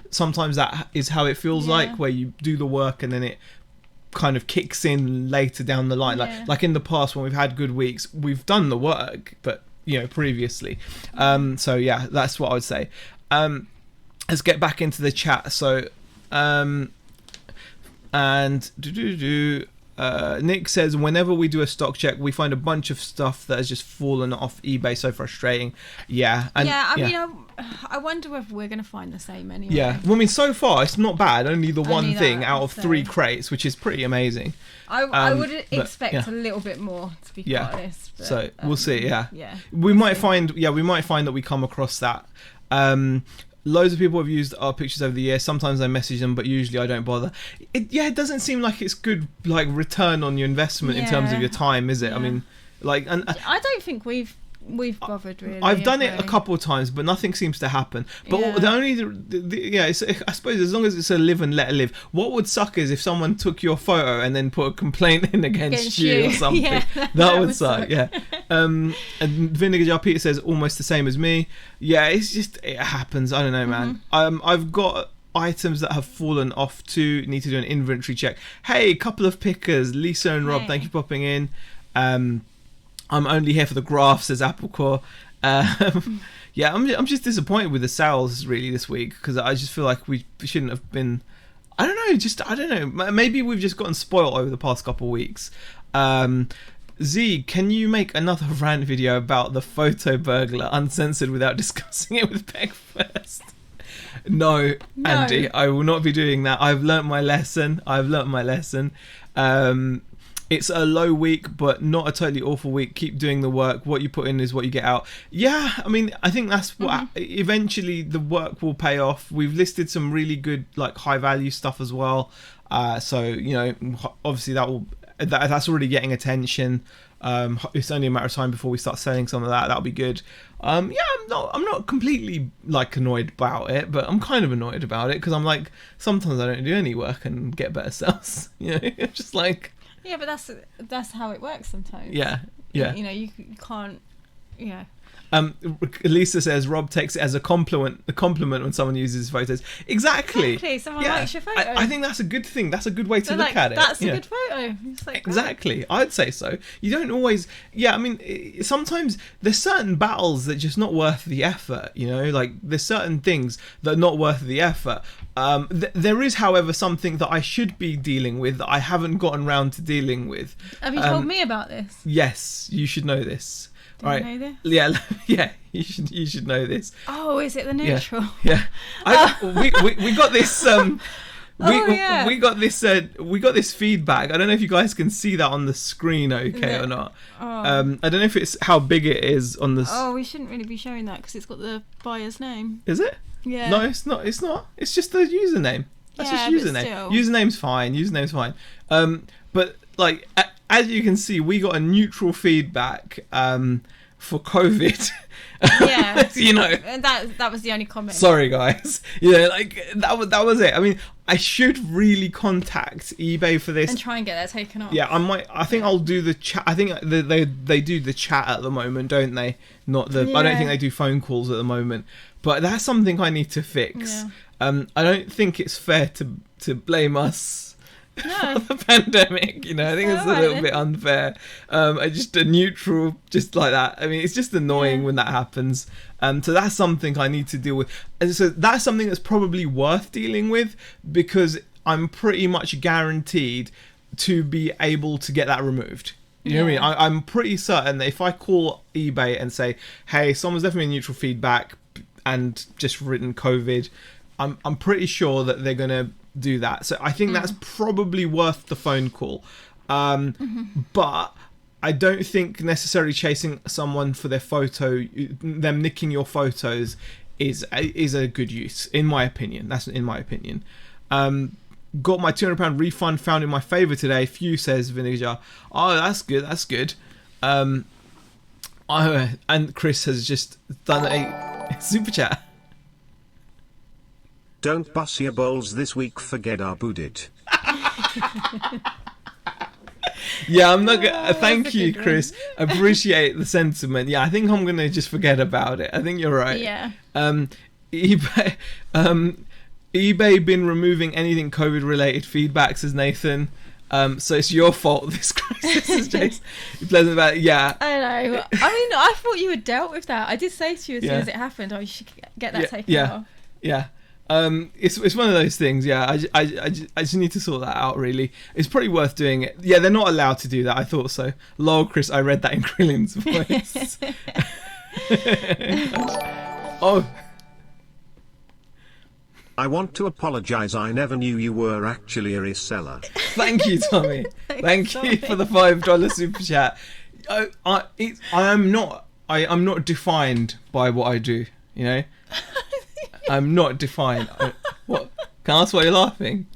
sometimes that is how it feels like, where you do the work and then it kind of kicks in later down the line. Like in the past when we've had good weeks, we've done the work, but previously. So yeah, that's what I would say. Let's get back into the chat. So Nick says, whenever we do a stock check, we find a bunch of stuff that has just fallen off eBay. So frustrating. Yeah. And, I mean, I wonder if we're going to find the same anyway. Yeah. Well, I mean, so far it's not bad. Only the one thing out of 3 crates, which is pretty amazing. I would expect a little bit more, to be quite honest. But, so we'll see. Yeah. We might find that we come across that. Loads of people have used our pictures over the years. Sometimes I message them, but usually I don't bother. It doesn't seem like it's good, return on your investment in terms of your time, is it? I mean, and I don't think we've bothered really. I've done it a couple of times, but nothing seems to happen. But I suppose as long as it's a live and let live. What would suck is if someone took your photo and then put a complaint in against you or something. That would suck. Yeah. And Vinegar Jar Peter says almost the same as me. Yeah, it happens. I don't know, man. I've got items that have fallen off too. Need to do an inventory check. Hey, couple of pickers, Lisa and Rob. Thank you for popping in. I'm only here for the graph, says Applecore. Yeah, I'm just disappointed with the sales really this week, because I just feel like we shouldn't have been. I don't know. Maybe we've just gotten spoiled over the past couple of weeks. Z, can you make another rant video about the photo burglar, uncensored, without discussing it with Peg first? No, Andy, I will not be doing that. I've learnt my lesson. It's a low week, but not a totally awful week. Keep doing the work. What you put in is what you get out. Yeah, I mean, I think that's what eventually the work will pay off. We've listed some really good, high value stuff as well. So obviously that's already getting attention. It's only a matter of time before we start selling some of that. That'll be good. I'm not completely annoyed about it, but I'm kind of annoyed about it, because I'm sometimes I don't do any work and get better sales. Just yeah, but that's how it works sometimes. Yeah. You can't yeah. Lisa says Rob takes it as a compliment when someone uses his photos. Exactly. Someone likes your photo. I think that's a good thing. That's a good way to look at it. That's a good photo. It's like, exactly. I'd say so. You don't always. Yeah, I mean, sometimes there's certain battles that are just not worth the effort. You know, like there's certain things that are not worth the effort. There is, however, something that I should be dealing with that I haven't gotten round to dealing with. Have you told me about this? Yes, you should know this. Do you know this? Yeah. You should know this. Oh, is it the neutral? Yeah. We got this. We got this feedback. I don't know if you guys can see that on the screen, or not. Oh. I don't know if it's how big it is on the. Oh, we shouldn't really be showing that because it's got the buyer's name. Is it? Yeah. No, it's not. It's not. It's just the username. That's just username. Username's fine. But like, as you can see, we got a neutral feedback for COVID. Yeah. You know, that was the only comment. Sorry, guys. Yeah, like that was it. I mean, I should really contact eBay for this and try and get that taken off. Yeah, I think I'll do the chat. I think they do the chat at the moment, don't they? Not the. I don't think they do phone calls at the moment. But that's something I need to fix. Yeah. I don't think it's fair to blame us. No. For the pandemic, you know, I think it's a little bit unfair. Just a neutral, just like that. I mean, it's just annoying when that happens. So that's something I need to deal with. And so that's something that's probably worth dealing with because I'm pretty much guaranteed to be able to get that removed. You know what I mean? I'm pretty certain that if I call eBay and say, hey, someone's left me a neutral feedback and just written COVID, I'm pretty sure that they're going to do that. So I think that's probably worth the phone call. But I don't think necessarily chasing someone for their photo, them nicking your photos is a good use, in my opinion. That's in my opinion. Got my £200 refund found in my favour today. Few says Vinegar Jar. Oh, that's good. And Chris has just done a super chat. Don't bust your balls this week, forget our boudit. Yeah, I'm not gonna. Thank you, Chris. Appreciate the sentiment. Yeah, I think I'm gonna just forget about it. I think you're right. Yeah. eBay been removing anything COVID related feedback, says Nathan. So it's your fault this crisis is Jason. You're pleasant about it. Yeah. I know. I mean, I thought you had dealt with that. I did say to you as soon as it happened, oh, you should get that taken off. Yeah. It's one of those things. Yeah, I just need to sort that out. Really, it's probably worth doing it. Yeah, they're not allowed to do that. I thought so. Lol, Chris, I read that in Krillin's voice. Oh. I want to apologise. I never knew you were actually a reseller. Thank you, Tommy. Thank you for the $5 super chat. I'm not defined by what I do. You know. I'm not defined. What? Can I ask why you're laughing?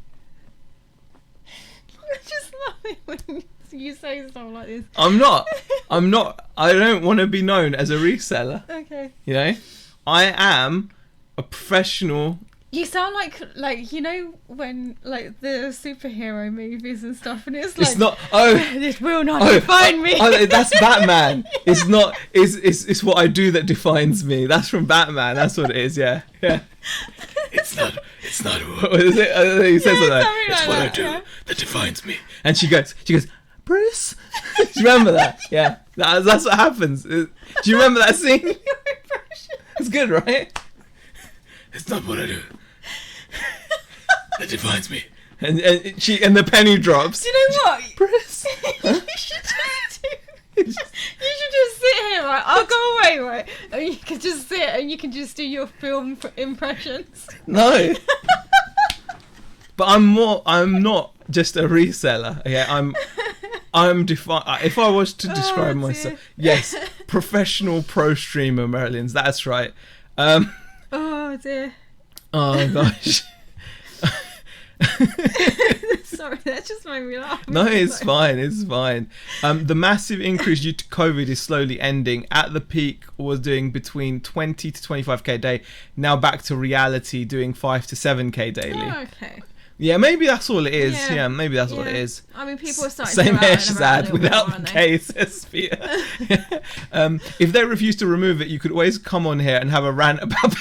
I'm just laughing when you say something like this. I'm not. I don't want to be known as a reseller. Okay. You know? I am a professional. You sound like you know when like the superhero movies and stuff, and it's like it's not. Oh, this will not define me. That's Batman. It's not. It's what I do that defines me. That's from Batman. That's what it is. Yeah. It's not. What is it? He says that. It's what I do that defines me. And she goes, Bruce. Do you remember that? Yeah. That's what happens. Do you remember that scene? Your impression. It's good, right? It's not what I do that defines me. And the penny drops. Do you know what? Bruce. You should just sit here, right? I'll go away, right? And you can just sit and you can just do your film impressions. No. But I'm not just a reseller. Okay, I'm defined. If I was to describe myself, yes, professional pro streamer, Marilyn's. That's right. Oh dear. Oh gosh. Sorry, that just made me laugh. No, it's fine. It's fine. The massive increase due to COVID is slowly ending. At the peak, was doing between 20 to 25k a day. Now back to reality, doing 5 to 7k daily. Oh, okay. Yeah, maybe that's all it is. Yeah, maybe that's all it is. I mean, people are starting Same to Shazad without the K, says Peter. If they refuse to remove it, you could always come on here and have a rant about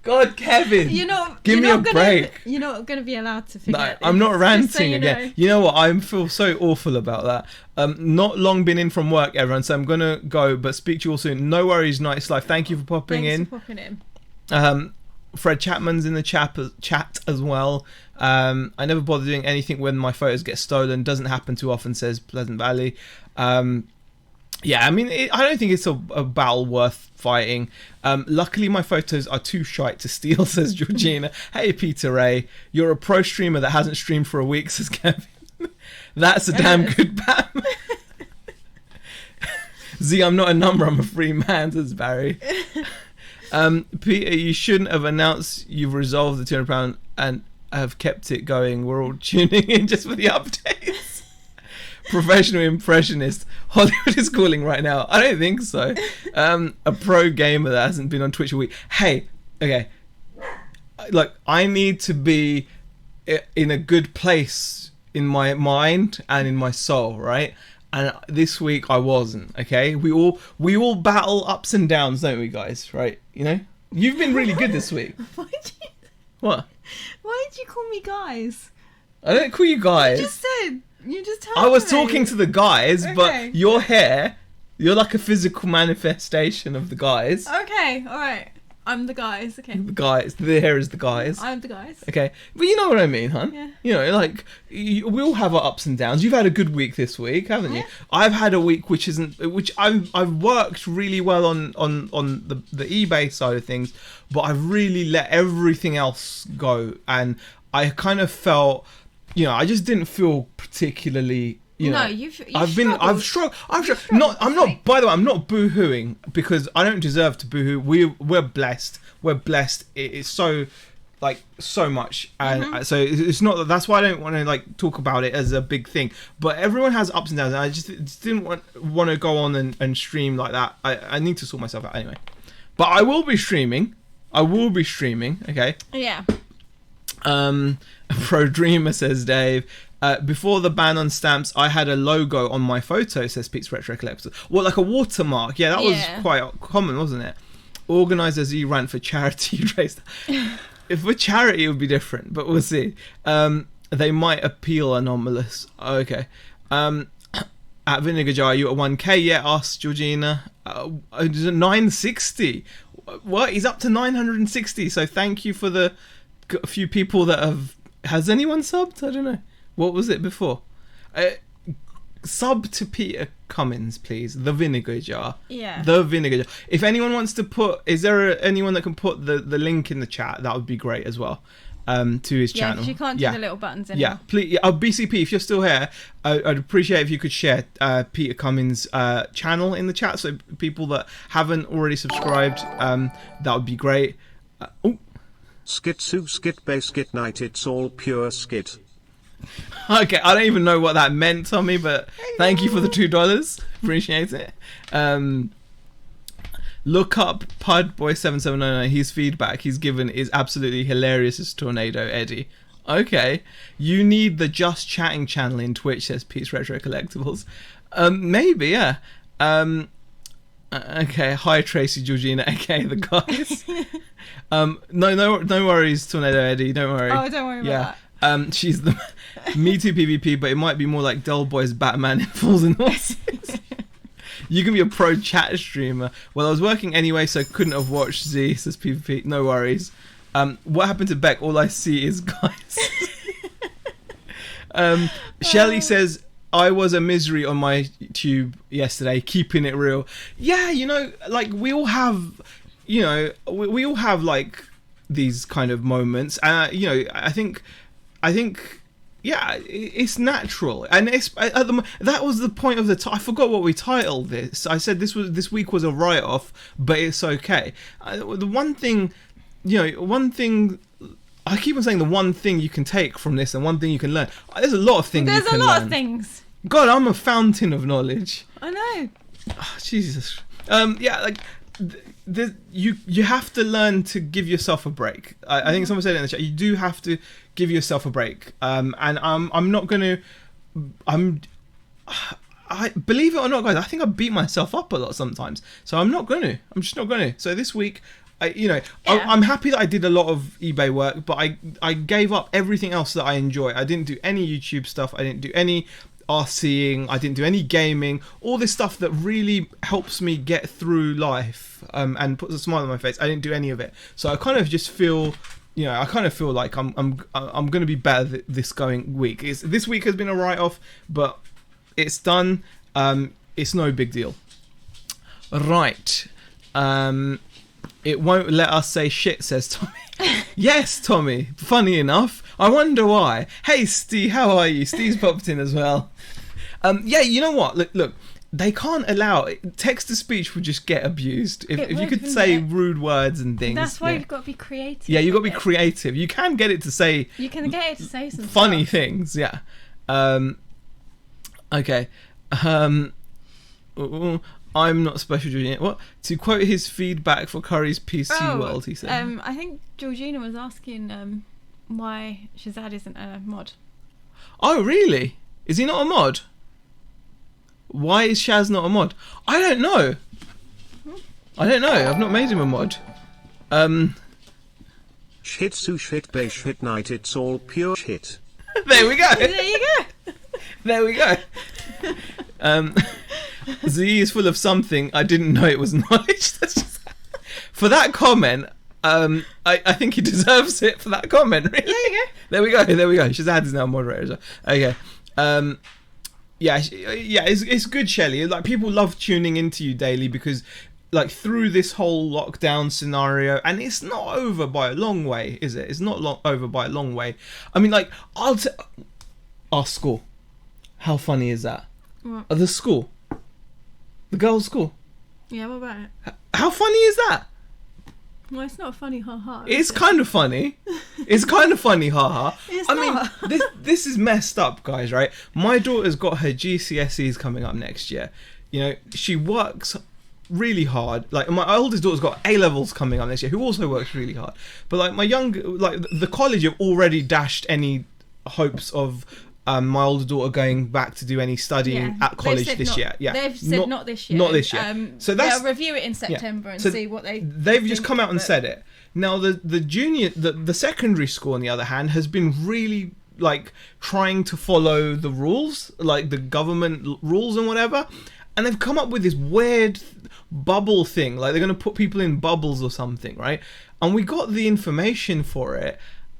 God, Kevin, give me a break. You're not going to be allowed to forget. No, I'm not ranting so again. Know. You know what? I feel so awful about that. Not long been in from work, everyone, so I'm going to go, but speak to you all soon. No worries, Nice Life. Thank you for popping in. Thanks for popping in. Fred Chapman's in the chat as well. I never bother doing anything when my photos get stolen. Doesn't happen too often, says Pleasant Valley. Yeah, I mean, I don't think it's a battle worth fighting. Luckily, my photos are too shite to steal, says Georgina. Hey, Peter Ray, you're a pro streamer that hasn't streamed for a week, says Kevin. That's a damn good Bam. Z, I'm not a number, I'm a free man, says Barry. Peter, you shouldn't have announced you've resolved the £200 and have kept it going. We're all tuning in just for the updates. Professional impressionist. Hollywood is calling right now. I don't think so. A pro gamer that hasn't been on Twitch a week. Hey, okay. Look, I need to be in a good place in my mind and in my soul, right? And this week I wasn't. Okay, we all battle ups and downs, don't we, guys? Right? You know, you've been really good this week. What? Why did you call me guys? I don't call you guys. You just said. You just told I was me. talking to the guys, Okay. but your hair, you're like a physical manifestation of the guys. Okay, alright. I'm the guys, okay. The guys, the hair is the guys. I'm the guys. Okay, but you know what I mean, hun? Yeah. You know, like, we all have our ups and downs. You've had a good week this week, haven't you? Yeah. I've had a week which I've worked really well on the eBay side of things, but I've really let everything else go, and I kind of felt, you know, I just didn't feel particularly. You know, I've struggled. I'm not. By the way, I'm not boo-hooing because I don't deserve to boo-hoo. We're blessed. We're blessed. It's so much, and so it's not. That's why I don't want to talk about it as a big thing. But everyone has ups and downs, and I just didn't want to go on and stream like that. I need to sort myself out anyway. But I will be streaming. Okay. Yeah. Pro Dreamer, says Dave. Before the ban on stamps, I had a logo on my photo, says Pete's Retro Collectors. Well, like a watermark. Yeah, that was quite common, wasn't it? Organisers, you ran for charity. If for charity, it would be different, but we'll see. They might appeal anomalous. Okay. At Vinegar Jar, you at 1K? Yeah, asked Georgina. 960. What? He's up to 960. So thank you for the few people that have. Has anyone subbed? I don't know. What was it before? Sub to Peter Cummins, please. The Vinegar Jar. Yeah. The Vinegar Jar. If anyone wants to put... Is there anyone that can put the link in the chat? That would be great as well. To his channel. Yeah, because you can't do the little buttons anymore. Yeah, please. BCP, if you're still here, I'd appreciate if you could share Peter Cummins' channel in the chat, so people that haven't already subscribed, that would be great. Skitsu skit bay skit night, it's all pure skit. Okay, I don't even know what that meant, Tommy, but thank you for the $2. Appreciate it. Look up Pudboy7799. His feedback he's given is absolutely hilarious as Tornado Eddie. Okay, you need the Just Chatting channel in Twitch, says Pete's Retro Collectibles. Maybe, yeah. Okay, hi Tracy, Georgina, aka the guys. No worries, Tornado Eddie, don't worry. Oh, don't worry about that. She's the Me Too PvP, but it might be more like Dull Boy's Batman in Fools and Horses. You can be a pro chat streamer. Well, I was working anyway, so I couldn't have watched Z, says PvP. No worries. What happened to Beck? All I see is guys. Shelley says, I was a misery on my tube yesterday, keeping it real. Yeah, you know, like we all have, you know, we all have like these kind of moments. You know, I think, yeah, it's natural, and that was the point of the. I forgot what we titled this. I said this week was a write-off, but it's okay. The one thing, you know, I keep on saying the one thing you can take from this and one thing you can learn. There's a lot of things. There's you can a lot learn. of things. God, I'm a fountain of knowledge. I know. Oh, Jesus. Yeah, like you have to learn to give yourself a break. I think someone said it in the chat. You do have to give yourself a break. And I'm not gonna. I believe it or not, guys. I think I beat myself up a lot sometimes. So I'm just not gonna. So this week, I'm happy that I did a lot of eBay work, but I gave up everything else that I enjoy. I didn't do any YouTube stuff. I didn't do any RCing. I didn't do any gaming. All this stuff that really helps me get through life and puts a smile on my face. I didn't do any of it. So I kind of just feel, I kind of feel like I'm going to be better this going week. This week has been a write-off, but it's done. It's no big deal. Right. It won't let us say shit, says Tommy. Yes, Tommy. Funny enough. I wonder why. Hey, Steve, how are you? Steve's popped in as well. Yeah, you know what? Look. They can't allow it. Text-to-speech would just get abused if you could say rude words and things. That's why you've got to be creative. Yeah, you've got to be creative. You can get it to say. You can get it to say some funny stuff. Things. Yeah. Okay. I'm not special, Georgina. What? To quote his feedback for Curry's PC World, he said. I think Georgina was asking why Shazad isn't a mod. Oh, really? Is he not a mod? Why is Shaz not a mod? I don't know. I've not made him a mod. Shit su shit bay shit night, it's all pure shit. There we go. There you go. There we go. Z is full of something. I didn't know it was knowledge. That's just... For that comment, I think he deserves it for that comment. Really. There you go. There we go. Shazad is now moderator as well. Okay. Yeah, it's good, Shelley. Like, people love tuning into you daily because, like, through this whole lockdown scenario, and it's not over by a long way, is it? It's not over by a long way. I mean, like, our school. How funny is that? What? The school. The girls' school. Yeah, what about it? How funny is that? Well, it's not funny, haha. It's kind of funny. It's kind of funny, haha. I mean, this is messed up, guys, right? My daughter's got her GCSEs coming up next year. She works really hard. Like, my oldest daughter's got A-levels coming up next year, who also works really hard. But, like, the college have already dashed any hopes of my older daughter going back to do any studying at college this year. Yeah, they've said not this year. Not this year. So they'll review it in September and see what they've just come out and said it. Now the secondary school, on the other hand, has been really, like, trying to follow the rules, like the government rules and whatever, and they've come up with this weird bubble thing, like they're going to put people in bubbles or something, right? And we got the information for it.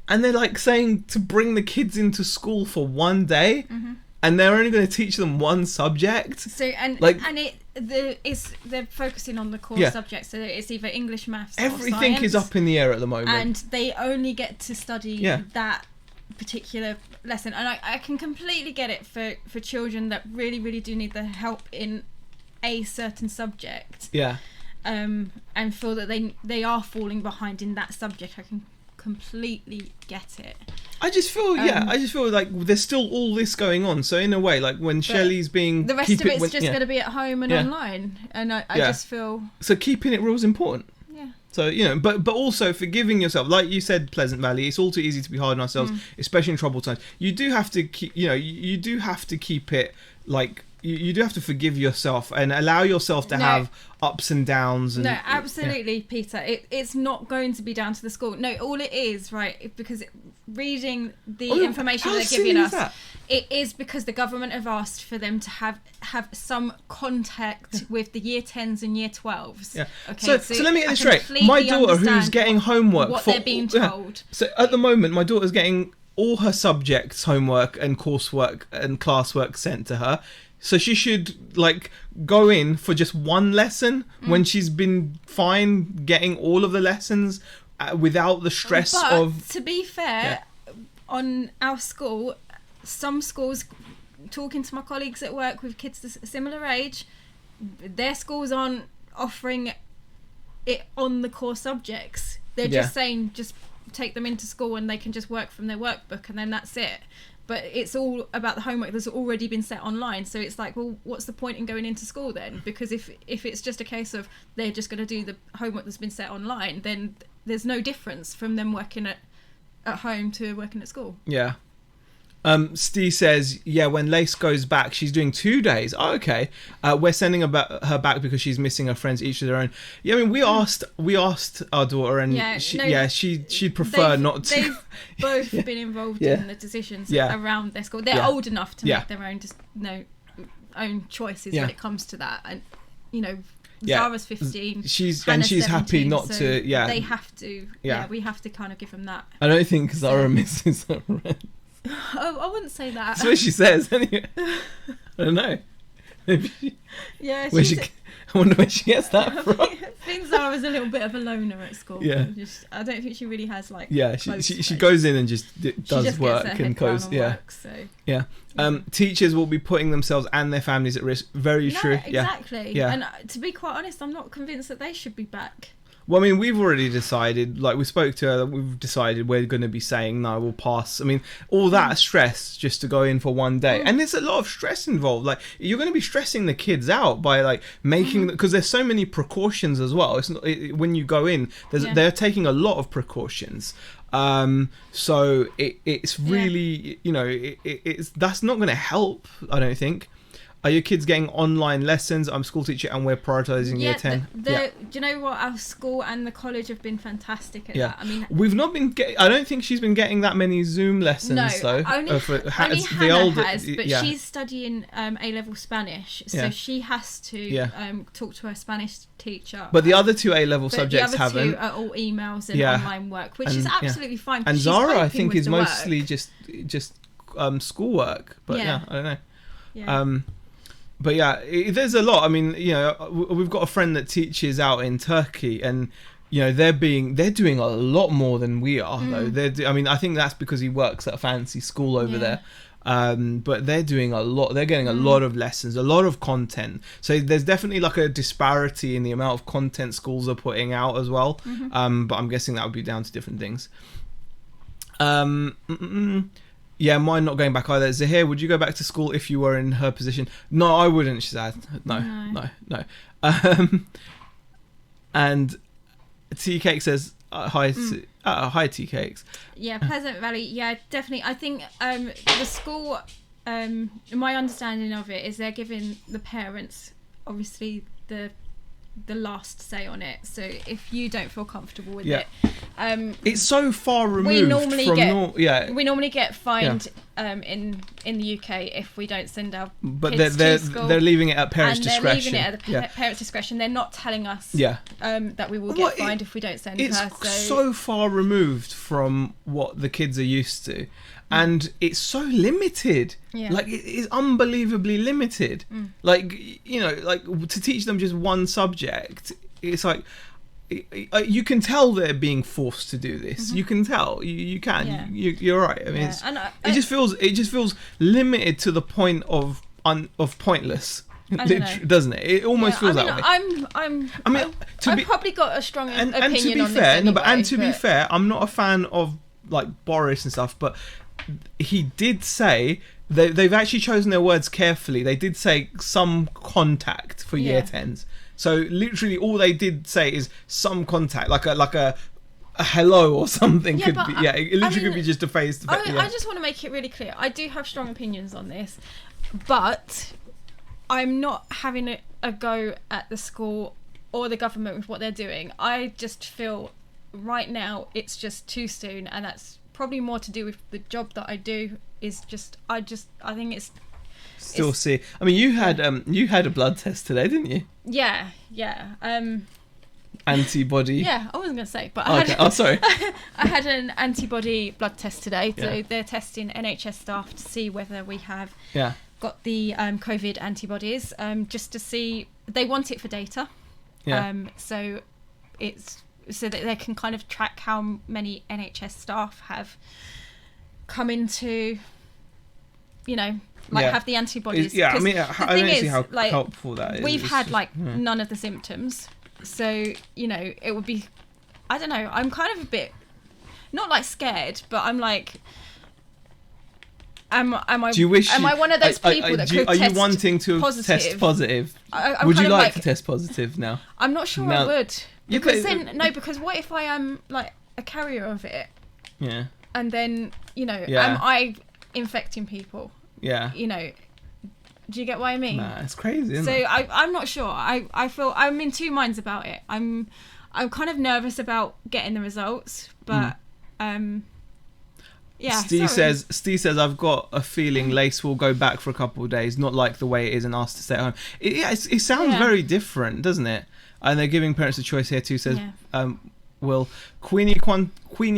And they're, like, saying to bring the kids into school for one day, and they're only going to teach them one subject. So they're focusing on the core subjects. So it's either English, maths, everything or science, is up in the air at the moment, and they only get to study that particular lesson. And I can completely get it for children that really, really do need the help in a certain subject. Yeah. And feel that they are falling behind in that subject. I can completely get it. I just feel like there's still all this going on. So in a way, like, when Shelley's being, the rest of it's just going to be at home and online, and I just feel, so keeping it real is important. Yeah. So, but also forgiving yourself, like you said, Pleasant Valley. It's all too easy to be hard on ourselves, especially in troubled times. You do have to keep, you do have to keep it, like, you do have to forgive yourself and allow yourself to have ups and downs. And, absolutely, Peter. It's not going to be down to the school. No, all it is, right, because reading the information they're giving us, it is because the government have asked for them to have some contact with the year 10s and year 12s. Yeah. Okay, so let me get this straight. My daughter, who's getting homework they're being told. So at the moment, my daughter's getting all her subjects, homework and coursework and classwork sent to her. So she should, like, go in for just one lesson when she's been fine getting all of the lessons without the stress of... to be fair, on our school, some schools, talking to my colleagues at work with kids a similar age, their schools aren't offering it on the core subjects. They're just saying, just take them into school and they can just work from their workbook and then that's it. but it's all about the homework that's already been set online. So it's like, well, what's the point in going into school then? Because if it's just a case of they're just going to do the homework that's been set online, then there's no difference from them working at home to working at school. Yeah. Steve says, yeah, when Lace goes back, she's doing 2 days. Oh, okay. We're sending her back because she's missing her friends, each of their own. Yeah, I mean, we asked our daughter, and she'd prefer not to. They've both been involved in the decisions around their school. They're old enough to make their own own choices when it comes to that. And Zara's 15. She's 17, happy not to. Yeah, they have to. Yeah, we have to kind of give them that. I don't think Zara misses her friends. Oh, I wouldn't say that. That's what she says, anyway. I don't know. Maybe I wonder where she gets that from. I think Zara's a little bit of a loner at school. Yeah. I don't think she really has she goes in and just does work and goes. Yeah. Teachers will be putting themselves and their families at risk. Very true. Exactly. Yeah. And to be quite honest, I'm not convinced that they should be back. Well, I mean, we've already decided, like we spoke to her, we've decided we're going to be saying, no, we'll pass. I mean, all that stress just to go in for one day. And there's a lot of stress involved. Like, you're going to be stressing the kids out by, like, making... Because there's so many precautions as well. It's not, when you go in, they're taking a lot of precautions. So it's really, it's that's not going to help, I don't think. Are your kids getting online lessons? I'm a school teacher and we're prioritising year 10. Do you know what? Our school and the college have been fantastic at that. I mean, we've not been I don't think she's been getting that many Zoom lessons, though. Only Hannah has, but she's studying A-level Spanish, so she has to talk to her Spanish teacher. But the other two A-level subjects haven't. The other two are all emails and online work, which is absolutely fine. And Zara, I think, is mostly just schoolwork. But I don't know. Yeah. But there's a lot. I mean, we've got a friend that teaches out in Turkey, and they're doing a lot more than we are. Though I think that's because he works at a fancy school over there. But they're doing a lot. They're getting a lot of lessons, a lot of content. So there's definitely like a disparity in the amount of content schools are putting out as well. But I'm guessing that would be down to different things. Yeah, mine not going back either. Zahir, would you go back to school if you were in her position? No, I wouldn't, Shazad. No. And Tea Cake says, hi, Tea Cakes. Yeah, Pleasant Valley. Yeah, definitely. I think the school, my understanding of it is they're giving the parents, obviously, the last say on it. So if you don't feel comfortable with it, it's so far removed we normally get fined in the UK if we don't send our kids to school. They're leaving it at parents' discretion. They're leaving it at the parents' discretion. They're not telling us that we will get fined if we don't send her. It's so far removed from what the kids are used to. And it's so limited. Like, it is unbelievably limited. Like, to teach them just one subject, it's like, you can tell they're being forced to do this. You can tell. You can. You're right. I mean, it just feels limited to the point of pointless. Doesn't it? It almost feels that way. I've probably got a strong opinion and to be on fair, this be fair, I'm not a fan of like Boris and stuff, but he did say they've actually chosen their words carefully. They did say some contact for year 10s. So literally all they did say is some contact, like a hello or something. It literally could be just a face to face. I just want to make it really clear. I do have strong opinions on this, but I'm not having a go at the school or the government with what they're doing. I just feel right now it's just too soon, and that's probably more to do with the job that I do. I think it's still see. I mean, you had a blood test today, didn't you? Yeah. Antibody. Yeah, I wasn't going to say, but sorry. I had an antibody blood test today. So they're testing NHS staff to see whether we have got the COVID antibodies, just to see. They want it for data. So it's so that they can kind of track how many NHS staff have come into, have the antibodies. I mean, I don't see how helpful that is. We've had none of the symptoms, so it would be. I don't know. I'm kind of a bit, not like scared, but I'm like, am I? Do you wish? Am I one of those people that could Are test you wanting to positive? test positive? I'm Would you kind of like to test positive now? I'm not sure Now- I would. You Because could- then, no, because what if I am like a carrier of it, Yeah. and then Yeah. am I infecting people? Yeah. Do you get what I mean? Nah, it's crazy, isn't So it? I'm not sure. I feel I'm in two minds about it. I'm kind of nervous about getting the results, but yeah. Steve sorry. says I've got a feeling Lace will go back for a couple of days, not like the way it is and asked to stay at home. It sounds very different, doesn't it? And they're giving parents a choice here too. Says Will Queenie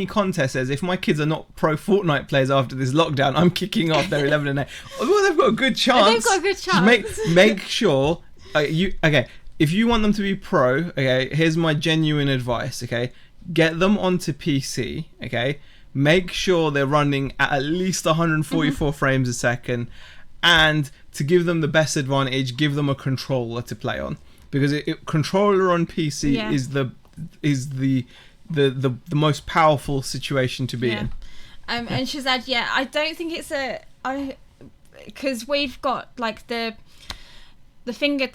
Contest says, if my kids are not pro Fortnite players after this lockdown, I'm kicking off. They're 11 and 8. Well, they've got a good chance. They've got a good chance. Make sure if you want them to be pro, okay, here's my genuine advice, okay? Get them onto PC, okay? Make sure they're running at least 144 frames a second, and to give them the best advantage, give them a controller to play on, because controller on PC is the most powerful situation to be in. And Shazad, I don't think it's because we've got like the finger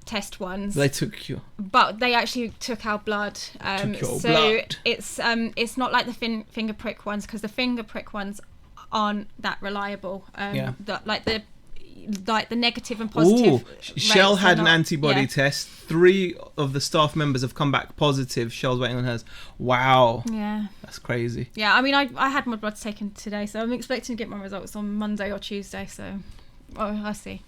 test ones. They took you. But they actually took our blood. Took your so blood. it's not like the finger prick ones, because the finger prick ones aren't that reliable. Like the negative and positive. Shell rates had are an not- antibody test. 3 of the staff members have come back positive. Shell's waiting on hers. Wow. Yeah. That's crazy. Yeah, I mean, I had my blood taken today, so I'm expecting to get my results on Monday or Tuesday, so I'll see.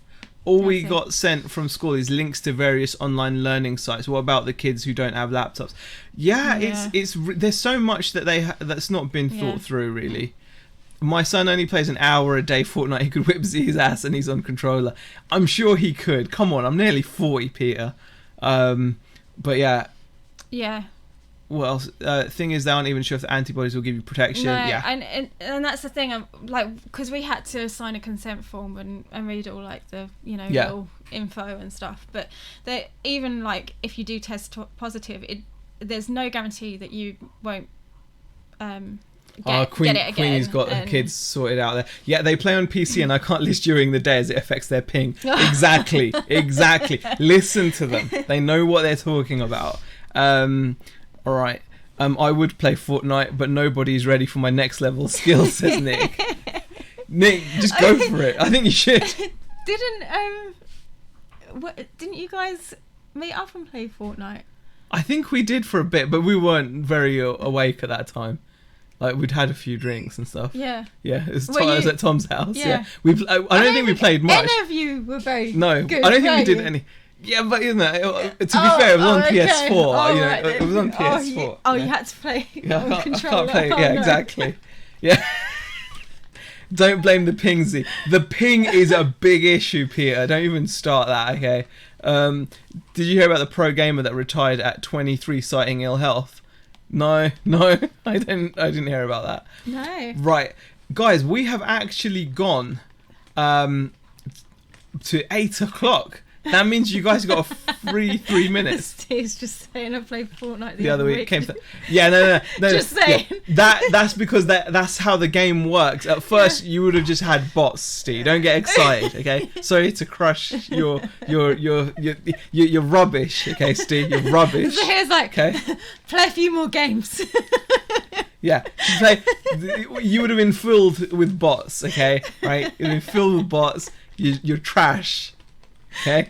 All we got sent from school is links to various online learning sites. What about the kids who don't have laptops? It's there's so much that that's not been thought through, really. My son only plays an hour a day Fortnite. He could whip Z's ass and he's on controller. I'm sure he could. Come on, I'm nearly 40, Peter. But yeah. Yeah. Well, thing is, they aren't even sure if the antibodies will give you protection. No, yeah. and that's the thing. Because we had to sign a consent form and read all like the real info and stuff. But they even like if you do test positive, there's no guarantee that you won't. Get it again. Queenie's got her kids sorted out there. Yeah, they play on PC and I can't list during the day as it affects their ping. Exactly. Listen to them. They know what they're talking about. All right. I would play Fortnite, but nobody's ready for my next level skills, says Nick. Nick, just go for it. I think you should. Didn't you guys meet up and play Fortnite? I think we did for a bit, but we weren't very awake at that time. Like, we'd had a few drinks and stuff. Yeah. Yeah, it was at Tom's house. Yeah. I don't think we played much. Any of you were very No, good, I don't think we did weren't any. Yeah, but to be fair, it was on PS4. Right, it was on PS4. You had to play on I controller. can't play. Oh, Yeah, no. exactly. Yeah. Don't blame the ping, Z. The ping is a big issue, Peter. Don't even start that, okay? Did you hear about the pro gamer that retired at 23 citing ill health? No, I didn't hear about that. No. Right, guys, we have actually gone to 8 o'clock. That means you guys got a free 3 minutes. Steve's just saying I played Fortnite the other week. No. Just saying. Yeah. That's because that's how the game works. At first, you would have just had bots, Steve. Don't get excited, okay? Sorry to crush your rubbish, okay, Steve? You're rubbish. So here's like, play a few more games. Yeah, you would have been filled with bots, okay? Right? You've been filled with bots. You're trash. Okay,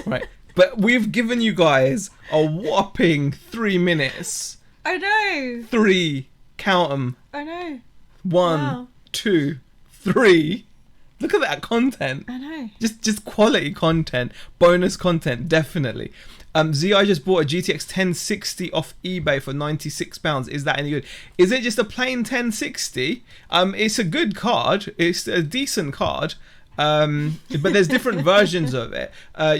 right. But we've given you guys a whopping 3 minutes. I know. 3, count them. I know. 1, 2, 3. Look at that content. I know. Just quality content, bonus content, definitely. ZI just bought a GTX 1060 off eBay for £96. Is that any good? Is it just a plain 1060? It's a good card. It's a decent card. But there's different versions of it.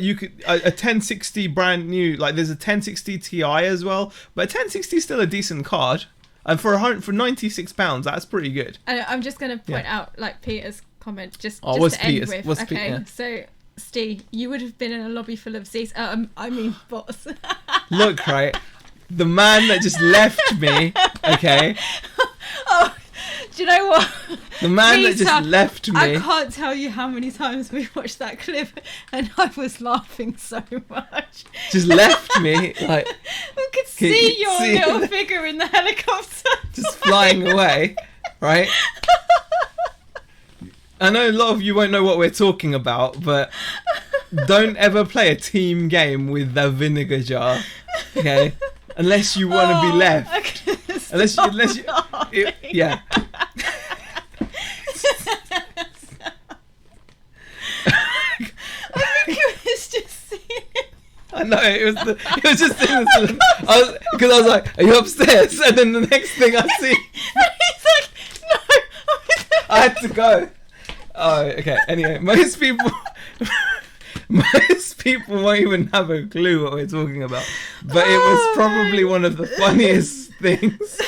You could a 1060 brand new, like there's a 1060 Ti as well, but a 1060 is still a decent card, and for £96, that's pretty good. And I'm just going to point out like Peter's comment just what's to end Peter's? with. What's okay, Peter? So Steve, you would have been in a lobby full of Z's. Bots. Look, right, the man that just left me. Okay. Oh, do you know what? The man that Peter, just left me. I can't tell you how many times we watched that clip and I was laughing so much. Just left me, like, We could see your see little the- figure in the helicopter. just flying away, right? I know a lot of you won't know what we're talking about, but don't ever play a team game with the vinegar jar, okay? Unless you want to be left. I couldn't Unless stop you, laughing. yeah. I think it was just seeing it. I know it was just because I was like, "Are you upstairs?" And then the next thing I see, And he's like, no. I had to go. Oh, okay. Anyway, most people won't even have a clue what we're talking about, but it was probably one of the funniest things.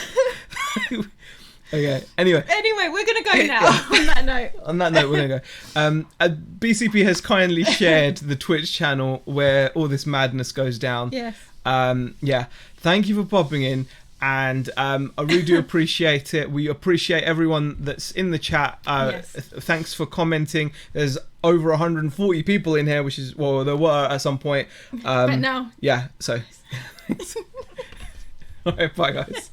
Okay. Anyway, Anyway, we're going to go now on that note. on that note, we're gonna go. BCP has kindly shared the Twitch channel where all this madness goes down. Yes. Yeah. Thank you for popping in, and I really do appreciate it. We appreciate everyone that's in the chat. Yes. Thanks for commenting. There's over 140 people in here, which is, well, there were at some point. But now. Yeah. So. All right. Bye, guys.